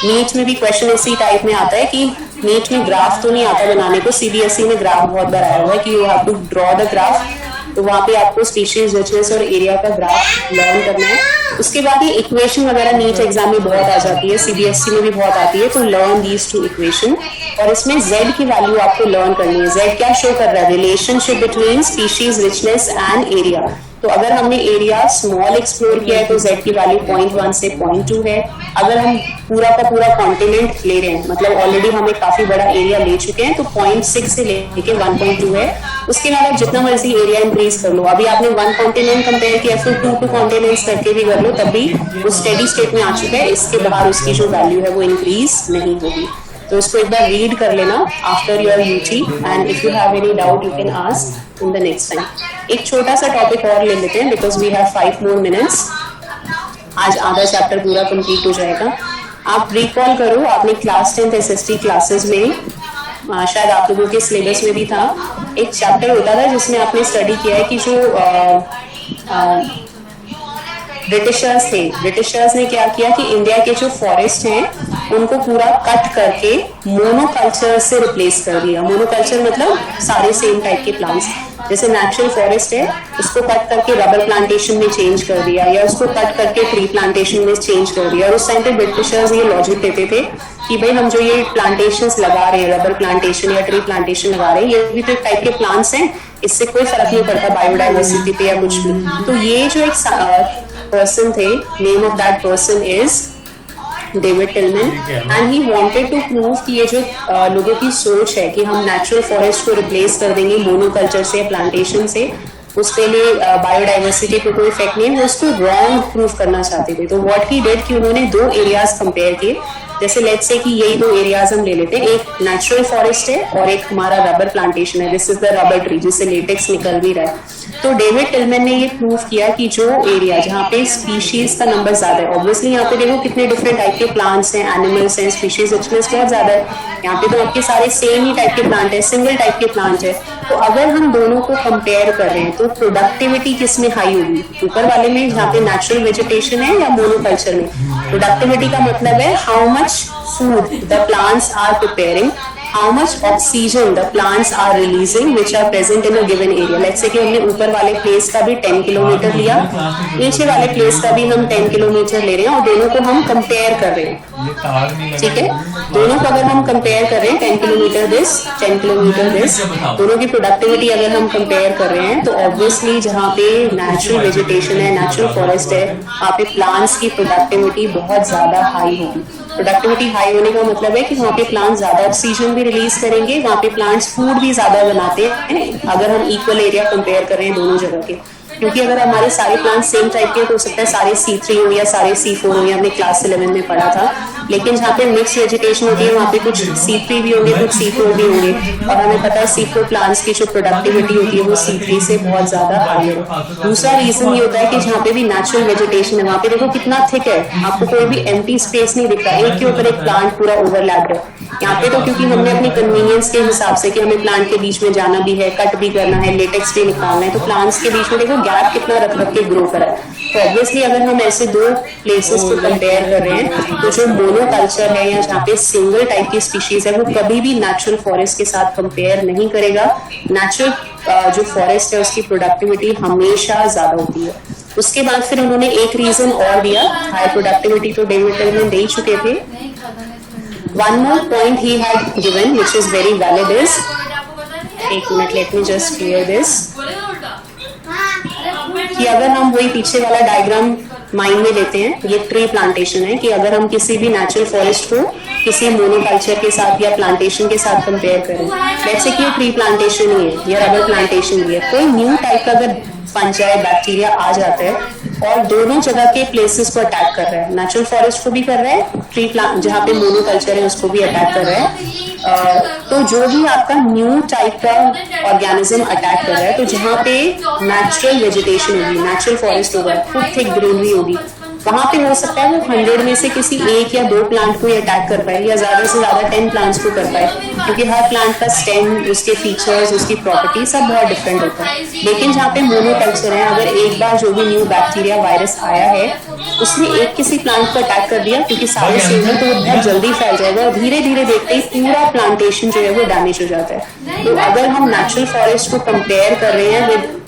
Speaker 1: नीट में भी क्वेश्चन इसी टाइप में आता है कि नीट में ग्राफ तो नहीं आता बनाने को, CBSE में ग्राफ बहुत बनाया हुआ है कि you have to draw the graph. तो वहां पे आपको स्पीशीज रिचनेस और एरिया का ग्राफ लर्न करना है। उसके बाद ये इक्वेशन वगैरह नीट एग्जाम में बहुत आ जाती है, CBSE में भी बहुत आती है, तो लर्न दीज टू इक्वेशन। और इसमें Z की वैल्यू आपको लर्न करनी है। Z क्या शो कर रहा है? Relationship between species richness and area. तो अगर हमने एरिया स्मॉल एक्सप्लोर किया है तो Z की वैल्यू 0.1 से 0.2 है। अगर हम पूरा का पूरा कॉन्टिनेंट ले रहे हैं, मतलब ऑलरेडी हम एक काफी बड़ा एरिया ले चुके हैं, तो 0.6 से लेके 1.2 है। उसके बाद आप जितना मर्जी एरिया इंक्रीज कर लो। अभी आपने 1 कॉन्टिनेंट कंपेयर किया, फिर 2 कॉन्टिनेंट्स करके भी कर लो, तब भी वो स्टेडी स्टेट में आ चुका है। इसके बाहर उसकी जो वैल्यू है वो इंक्रीज नहीं होगी। तो इसको एक बार रीड कर लेना after your UT, and if you have any doubt you can ask in the next time. एक छोटा सा टॉपिक और ले लेते हैं because we have 5 more minutes। आज आधा चैप्टर पूरा कंप्लीट हो जाएगा। आप रिकॉल करो, आपने क्लास 10th SST क्लासेस में, शायद आप लोगों के सिलेबस में भी था, एक चैप्टर होता था जिसमें आपने स्टडी किया है कि जो ब्रिटिशर्स थे, ब्रिटिशर्स ने क्या किया कि इंडिया के जो फॉरेस्ट हैं उनको पूरा कट करके मोनोकल्चर से रिप्लेस कर दिया। मोनोकल्चर मतलब सारे सेम टाइप के प्लांट्स, जैसे नेचुरल फॉरेस्ट है उसको कट करके रबर प्लांटेशन में चेंज कर दिया, या उसको कट करके ट्री प्लांटेशन में चेंज कर दिया। और उस टाइम पे ब्रिटिशर्स ये लॉजिक देते थे कि भाई हम जो ये प्लांटेशंस लगा रहे हैं, रबर प्लांटेशन या ट्री प्लांटेशन लगा रहे हैं, ये भी तो एक टाइप के प्लांट्स हैं, इससे कोई फर्क नहीं पड़ता बायोडाइवर्सिटी पे या कुछ भी। तो ये जो एक पर्सन थे, name of that person is David Tilman, and he wanted to prove कि ये जो लोगों की सोच है कि हम नेचुरल फॉरेस्ट को रिप्लेस कर देंगे मोनोकल्चर से, प्लांटेशन से, उसके लिए बायोडाइवर्सिटी पे कोई इफेक्ट नहीं है, वो उसको रॉन्ग प्रूव करना चाहते थे। तो व्हाट ही डिड कि उन्होंने 2 एरियाज कंपेयर किए। जैसे लेट्स से कि यही 2 एरियाज हम ले लेते हैं, एक नेचुरल फॉरेस्ट है और एक हमारा रबर प्लांटेशन है। This is the rubber tree जिससे लेटेक्स निकल भी रहा है। तो डेविड टिलमैन ने ये प्रूव किया कि जो एरिया जहाँ पे स्पीशीज का नंबर ज्यादा है, ऑब्वियसली यहाँ पे देखो कितने डिफरेंट टाइप के प्लांट्स हैं, एनिमल्स हैं, स्पीशीज रिचनेस बहुत ज्यादा है। यहाँ पे तो आपके सारे सेम ही टाइप के प्लांट है, सिंगल टाइप के प्लांट है। तो अगर हम दोनों को कंपेयर कर रहे हैं तो प्रोडक्टिविटी किसमें हाई होगी? ऊपर वाले में जहाँ पे नेचुरल वेजिटेशन है या मोनोकल्चर में? प्रोडक्टिविटी का मतलब है how much food the plants are preparing, how much oxygen the plants are releasing which are present in a given area. Let's say कि हमने ऊपर वाले प्लेस का भी 10 किलोमीटर लिया, नीचे वाले प्लेस का भी हम 10 किलोमीटर ले रहे हैं, और दोनों को हम कंपेयर कर रहे हैं, ठीक है। दोनों को अगर हम कंपेयर कर रहे हैं 10 किलोमीटर दिस, 10 किलोमीटर दिस, दोनों की प्रोडक्टिविटी अगर हम कंपेयर कर रहे हैं तो ऑब्वियसली जहाँ पे नेचुरल वेजिटेशन है, नेचुरल फॉरेस्ट है, वहाँ पे प्लांट्स की प्रोडक्टिविटी बहुत ज्यादा हाई होगी। प्रोडक्टिविटी हाई होने का मतलब है कि वहाँ पे प्लांट्स ज्यादा ऑक्सीजन भी रिलीज करेंगे, वहाँ पे प्लांट्स फूड भी ज्यादा बनाते हैं अगर हम इक्वल एरिया कंपेयर कर रहे हैं दोनों जगह के। क्योंकि अगर हमारे सारे प्लांट सेम टाइप के हो सकता है सारे C3 हो या सारे C4 हो, या हमने क्लास 11 में पढ़ा था। लेकिन जहाँ पे मिक्स वेजिटेशन होती है वहाँ पे कुछ C3 भी होंगे, कुछ C4 भी होंगे, और हमें पता है C4 प्लांट्स की जो प्रोडक्टिविटी होती है वो C3 से बहुत ज्यादा हाई है। दूसरा रीजन ये होता है कि जहाँ पे भी नेचुरल वेजिटेशन है वहाँ पे देखो कितना थिक है, आपको कोई भी एम्प्टी स्पेस नहीं दिख रहा है, एक के ऊपर एक प्लांट पूरा ओवरलैप्ड है। यहाँ पे तो क्योंकि हमने अपनी कन्वीनियंस के हिसाब से कि हमें प्लांट के बीच में जाना भी है, कट भी करना है, लेटेक्स भी निकालना है, तो प्लांट्स के बीच में देखो गैप कितना रख रख के ग्रो करा है। तो ऑब्वियसली अगर हम ऐसे दो प्लेसेस को कंपेयर कर रहे हैं तो जो मोनोकल्चर है या जहाँ पे सिंगल टाइप की स्पीशीज है वो कभी भी नेचुरल फॉरेस्ट के साथ कंपेयर नहीं करेगा। नेचुरल जो फॉरेस्ट है उसकी प्रोडक्टिविटी हमेशा ज्यादा होती है। उसके बाद फिर उन्होंने एक रीजन और दिया, हाई प्रोडक्टिविटी तो डेविड टेलमैन दे चुके थे। One more point he had given, which is very valid, is एक minute, let me just clear this, कि अगर हम वही पीछे वाला डायग्राम माइंड में लेते हैं, ये ट्री प्लांटेशन है, कि अगर हम किसी भी नेचुरल फॉरेस्ट को किसी मोनोकल्चर के साथ या प्लांटेशन के साथ कंपेयर करें, जैसे कि ये ट्री प्लांटेशन ही है या रबर प्लांटेशन ही है, कोई न्यू टाइप का अगर फंजाई बैक्टीरिया आ जाता है और दोनों जगह के प्लेसेस को अटैक कर रहा है, नेचुरल फॉरेस्ट को भी कर रहा है, ट्री प्लांट जहाँ पे मोनोकल्चर है उसको भी अटैक कर रहा है, तो जो भी आपका न्यू टाइप का ऑर्गेनिज्म अटैक कर रहा है, तो जहाँ पे नेचुरल वेजिटेशन होगी, नेचुरल फॉरेस्ट होगा, खूब थिक ग्रीनरी होगी, वहां पे हो सकता है वो 100 में से किसी एक या दो प्लांट को ही अटैक कर पाए या ज्यादा से ज्यादा 10 प्लांट्स को कर पाए, क्योंकि हर प्लांट का स्टेम, उसके फीचर्स, उसकी प्रॉपर्टी सब बहुत डिफरेंट होता है। लेकिन जहाँ पे मोनोकल्चर है, अगर एक बार जो भी न्यू बैक्टीरिया वायरस आया है उसने एक किसी प्लांट को अटैक कर दिया, क्योंकि सारे सेल है तो वो बहुत जल्दी फैल जाएगा और धीरे धीरे देखते ही पूरा प्लांटेशन जो है वो डैमेज हो जाता है। तो अगर हम नेचुरल फॉरेस्ट को कंपेयर कर रहे हैं विद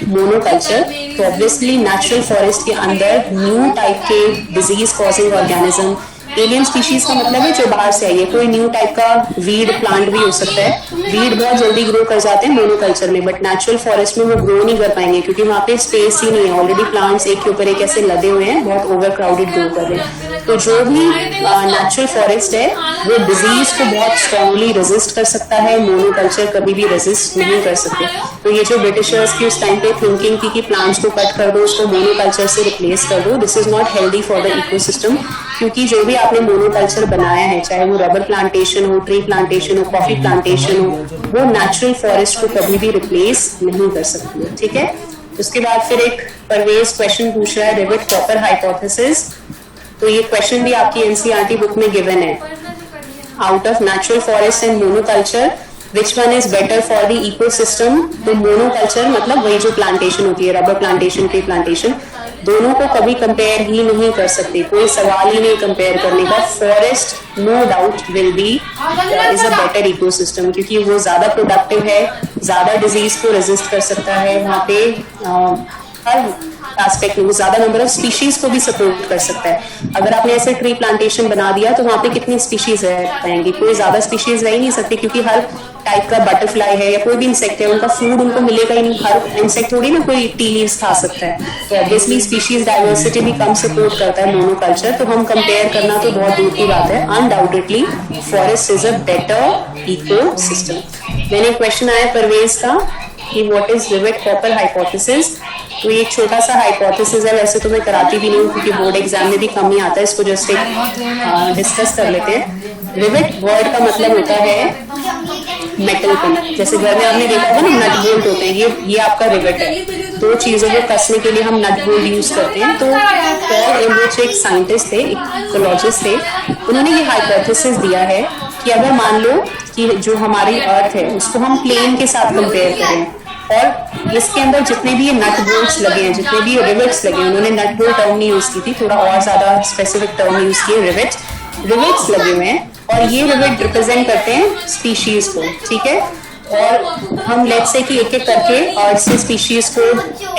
Speaker 1: मोनोकल्चर, तो ऑब्वियसली नेचुरल फॉरेस्ट के अंदर न्यू टाइप के disease causing organism, alien species का मतलब है जो बाहर से आई है, कोई न्यू टाइप का वीड प्लांट भी हो सकता है। वीड बहुत जल्दी ग्रो कर जाते हैं मोनोकल्चर में, बट नेचुरल फॉरेस्ट में वो ग्रो नहीं कर पाएंगे क्योंकि वहाँ पे स्पेस ही नहीं है, ऑलरेडी प्लांट्स एक के ऊपर एक ऐसे लदे हुए हैं, बहुत ओवर क्राउडेड ग्रो कर रहे हैं। तो जो भी नेचुरल फॉरेस्ट है वो डिजीज को बहुत स्ट्रांगली रेजिस्ट कर सकता है, मोनोकल्चर कभी भी रेजिस्ट नहीं कर सकते। तो ये जो ब्रिटिशर्स की उस टाइम पे थिंकिंग थी कि प्लांट्स को कट कर दो, उसको मोनोकल्चर से रिप्लेस कर दो, this is not healthy for the ecosystem, क्योंकि जो भी आपने मोनोकल्चर बनाया है, चाहे वो रबर प्लांटेशन हो, ट्री प्लांटेशन हो, कॉफी प्लांटेशन हो, वो नेचुरल फॉरेस्ट को कभी भी रिप्लेस नहीं कर सकती है। ठीक है, उसके बाद फिर एक परवेज क्वेश्चन पूछ रहा है, रिवेट कॉपर हाइपोथेसिस। तो ये क्वेश्चन भी आपकी एनसीईआरटी बुक में गिवन है, out of natural forest and monoculture which one is better for the ecosystem. तो मोनोकल्चर मतलब वही जो प्लांटेशन होती है, रबर प्लांटेशन, ट्री प्लांटेशन, दोनों को कभी कंपेयर ही नहीं कर सकते, कोई सवाल ही नहीं कंपेयर करने का। Forest no doubt will be is a better ecosystem, क्योंकि वो ज्यादा प्रोडक्टिव है, ज्यादा डिजीज को रेजिस्ट कर सकता है, वहाँ पे हर एस्पेक्ट में वो ज्यादा नंबर ऑफ स्पीशीज को भी सपोर्ट कर सकता है। अगर आपने ऐसे ट्री प्लांटेशन बना दिया तो वहाँ पे कितनी स्पीशीज रह पाएंगी, कोई ज्यादा स्पीशीज रह ही नहीं सकती, क्योंकि हर टाइप का बटरफ्लाई है या कोई भी इंसेक्ट है, उनका फूड उनको मिलेगा ही नहीं, हर इंसेक्ट थोड़ी ना कोई टी लीव्स खा सकता है। तो ऑब्वियसली स्पीशीज डाइवर्सिटी भी कम सपोर्ट करता है मोनोकल्चर, तो हम कंपेयर करना तो बहुत दूर की बात है। Undoubtedly forest is a better eco system. मैंने क्वेश्चन आया परवेज का कि what is rivet copper hypothesis. तो ये एक छोटा सा हाइपोथेसिस है, वैसे तो मैं कराती भी नहीं हूँ क्योंकि बोर्ड एग्जाम में भी कम ही आता है, इसको जस्ट एक डिस्कस कर लेते हैं। रिवेट वर्ड का मतलब होता है मेटल पिन, जैसे घर में आपने देखा होगा ना नट बोल्ट होते हैं, ये आपका रिवेट है। दो चीजों को कसने के लिए हम नट बोल्ट यूज करते हैं। तो पॉल एलरिच एक साइंटिस्ट थे, इकोलॉजिस्ट थे, उन्होंने ये हाइपोथेसिस दिया है कि अगर मान लो कि जो हमारी अर्थ है उसको हम प्लेन के साथ कंपेयर करें और इसके अंदर जितने भी ये नट बोल्ट्स लगे हैं, जितने भी रिवेट्स लगे हैं, उन्होंने नट बोल्ट टर्म नहीं यूज की थी, थोड़ा और ज्यादा स्पेसिफिक टर्म यूज किए, रिवेट्स लगे हुए हैं, और ये रिवेट रिप्रेजेंट करते हैं स्पीशीज को। ठीक है, और हम लेट्स से कि एक एक करके अर्थ से स्पीशीज को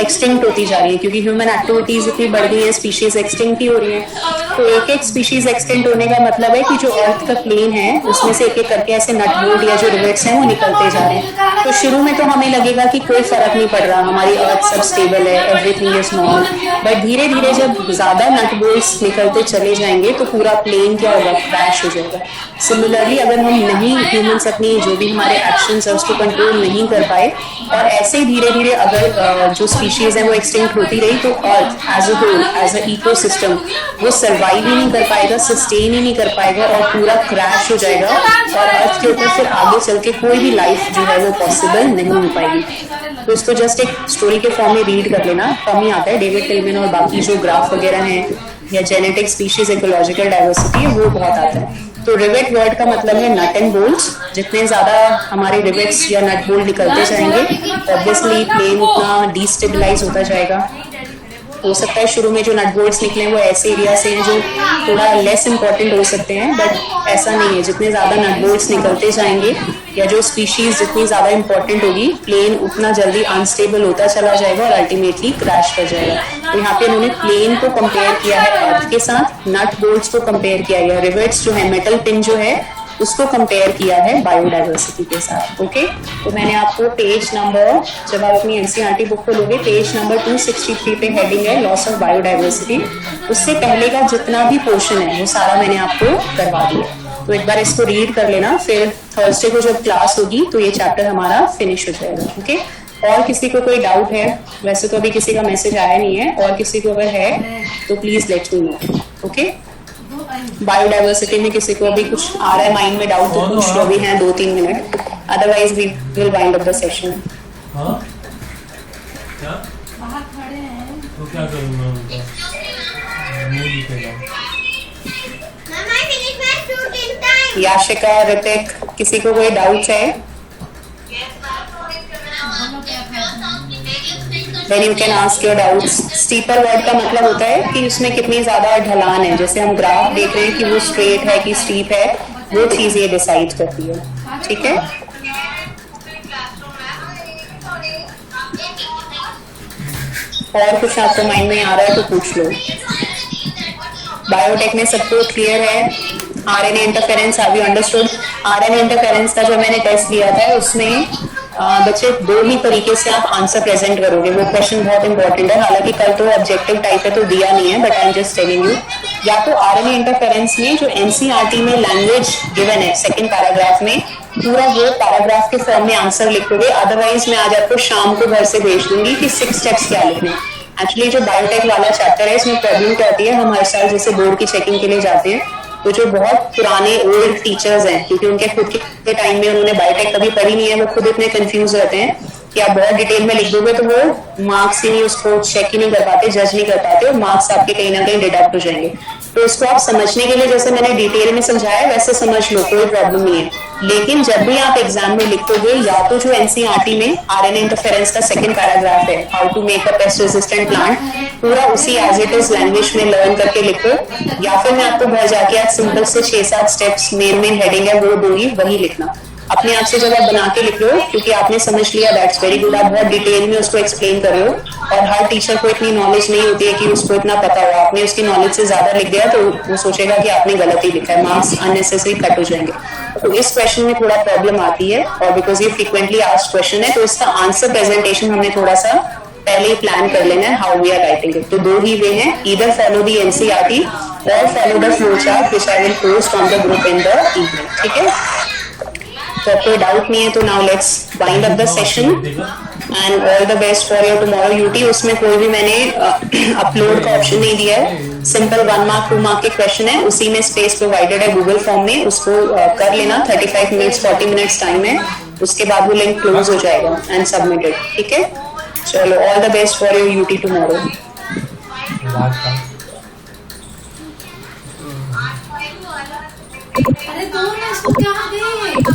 Speaker 1: एक्सटिंक्ट होती जा रही है, क्योंकि ह्यूमन एक्टिविटीज इतनी बढ़ गई है, स्पीशीज एक्सटिंक्ट ही हो रही है। तो एक एक स्पीशीज एक्सटिंक्ट होने का मतलब है कि जो अर्थ का प्लेन है उसमें से एक एक करके ऐसे नट बोल्ट या जो रिवेट्स हैं वो निकलते जा रहे हैं। तो शुरू में तो हमें लगेगा कि कोई फर्क नहीं पड़ रहा, हमारी अर्थ सब स्टेबल है, एवरीथिंग इज नॉर्मल, बट धीरे धीरे जब ज्यादा नट बोल्ट्स निकलते चले जाएंगे तो पूरा प्लेन क्या होगा, क्रैश हो जाएगा। सिमिलरली अगर हम नहीं ह्यूमन्स अपनी जो भी हमारे एक्शंस और उसको कंट्रोल नहीं कर पाए, और ऐसे ही धीरे धीरे अगर जो स्पीशीज है वो एक्सटिंक्ट होती रही तो earth as a whole, as a ecosystem, वो सर्वाइव ही नहीं कर पाएगा, सस्टेन ही नहीं कर पाएगा और पूरा क्रैश हो जाएगा, और अर्थ के ऊपर फिर आगे चल के कोई भी लाइफ जो है वो पॉसिबल नहीं हो पाएगी। तो इसको जस्ट एक स्टोरी के फॉर्म में रीड कर लेना, कम ही आता है। डेविड टिलमैन और बाकी जो ग्राफ वगैरह हैं या जेनेटिक स्पीशीज इकोलॉजिकल डाइवर्सिटी, वो बहुत आता है। तो रिवेट वर्ड का मतलब है नट एंड बोल्ट्स। जितने ज्यादा हमारे रिवेट्स या नट बोल्ट निकलते जाएंगे, ऑब्वियसली प्लेन उतना डिस्टेबलाइज होता जाएगा। हो सकता है शुरू में जो नट बोल्ट्स निकले वो ऐसे एरिया से हैं जो थोड़ा लेस इंपॉर्टेंट हो सकते हैं, बट ऐसा नहीं है। जितने ज्यादा नट बोल्ट्स निकलते जाएंगे या जो स्पीशीज जितनी ज्यादा इंपॉर्टेंट होगी, प्लेन उतना जल्दी अनस्टेबल होता चला जाएगा और अल्टीमेटली क्रैश कर जाएगा। तो यहाँ पे उन्होंने प्लेन को कंपेयर किया है अर्थ के साथ, नट बोल्ट्स को कंपेयर किया है, रिवेट्स जो है, मेटल पिन जो है, उसको कंपेयर किया है बायोडाइवर्सिटी के साथ। ओके, तो मैंने आपको पेज नंबर, जब आप अपनी एनसीईआरटी बुक खोलोगे, पेज नंबर 263 पे हेडिंग है लॉस ऑफ बायोडाइवर्सिटी। उससे पहले का जितना भी पोर्शन है वो सारा मैंने आपको करवा दिया। तो एक बार इसको रीड कर लेना, फिर थर्सडे को जब क्लास होगी तो ये चैप्टर हमारा फिनिश हो जाएगा। ओके, और किसी को कोई डाउट है? वैसे तो अभी किसी का मैसेज आया नहीं है, और किसी को अगर है तो please let me know. Okay, biodiversity में किसी को अभी कुछ आ रहा है माइंड में डाउट तो पूछ लो, अभी हैं 2-3 minute, otherwise we will wind up the session.
Speaker 4: तो क्या करूँगा उनका मुंह लिखेगा।
Speaker 1: याशिका, ऋतिक, किसी को कोई डाउट है? Then you can ask your doubts. Steeper word का मतलब होता है कि उसमें कितनी ज्यादा ढलान है। जैसे हम ग्राफ देख रहे हैं कि वो स्ट्रेट है कि स्टीप है, वो चीज ये डिसाइड करती है। ठीक है, और कुछ आपको माइंड में आ रहा है तो पूछ लो। बायोटेक में सबको क्लियर है? RNA interference, have you understood? RNA interference का जो मैंने टेस्ट लिया था उसमें बच्चे 2 ही तरीके से आप आंसर प्रेजेंट करोगे। वो क्वेश्चन बहुत इंपॉर्टेंट है, हालांकि कल तो ऑब्जेक्टिव टाइप है तो दिया नहीं है, but I am just telling you. या तो आरएनए इंटरफेरेंस में जो एनसीईआरटी में लैंग्वेज गिवन है सेकंड पैराग्राफ में, पूरा वो पैराग्राफ के फॉर्म में आंसर लिखोगे। अदरवाइज मैं आज आपको शाम को घर से भेज दूंगी कि 6 स्टेप्स क्या लिखने। एक्चुअली जो बायोटेक वाला चैप्टर है इसमें प्रॉब्लम क्या होती है, हम हर साल जैसे बोर्ड की चेकिंग के लिए जाते हैं तो जो बहुत पुराने ओल्ड टीचर्स हैं, क्योंकि उनके खुद के टाइम में उन्होंने बायोटेक कभी पढ़ी नहीं है, वो खुद इतने कंफ्यूज रहते हैं कि आप बहुत डिटेल में लिख दोगे तो वो मार्क्स ही नहीं, उसको चेक ही नहीं कर पाते, जज नहीं कर पाते, और मार्क्स आपके कहीं ना कहीं डिडक्ट हो जाएंगे। तो इसको आप समझने के लिए जैसे मैंने डिटेल में समझाया वैसे समझ लो, कोई प्रॉब्लम नहीं है। लेकिन जब भी आप एग्जाम में लिखोगे, या तो जो एनसीईआरटी में आरएनए इंटरफेरेंस का सेकंड पैराग्राफ है, how to make a pest resistant plant, पूरा उसी एज इट इज लैंग्वेज में लर्न करके लिखो, या फिर मैं आपको घर जाके आज सिंपल से 6-7 स्टेप्स मेन हेडिंग है वो दूंगी, वही लिखना अपने आप से। जब आप बना के लिख रहे हो, क्योंकि आपने समझ लिया, दैट्स वेरी गुड, आप बहुत डिटेल में उसको एक्सप्लेन कर रहे हो, और हर टीचर को इतनी नॉलेज नहीं होती है कि उसको इतना पता हो। आपने उसकी नॉलेज से ज्यादा लिख दिया तो वो सोचेगा कि आपने गलत ही लिखा है, मार्क्स अननेसेसरी कट हो जाएंगे। तो इस क्वेश्चन में थोड़ा प्रॉब्लम आती है, और बिकॉज ये फ्रीक्वेंटली आस्क्ड क्वेश्चन है तो इसका आंसर प्रेजेंटेशन हमने थोड़ा सा पहले ही प्लान कर लेना है, how we are writing it. तो 2 ही वे हैं, ईदर फॉलो दी एनसीईआरटी और follow the flow chart which I will post on the group in the evening. ठीक है, तो कोई डाउट नहीं है तो now let's wind up the session and all the best for your tomorrow UT. उसमें कोई भी मैंने अपलोड का ऑप्शन नहीं दिया है, सिंपल 1 मार्क 2 मार्क के क्वेश्चन है, उसी में स्पेस प्रोवाइडेड है गूगल फॉर्म में, उसको कर लेना। 35 मिनट्स 40 मिनट्स टाइम है, उसके बाद वो लिंक क्लोज हो जाएगा एंड सबमिटेड। ठीक है, चलो all the best for your UT tomorrow.
Speaker 2: अरे दो ना, इसको क्या दे?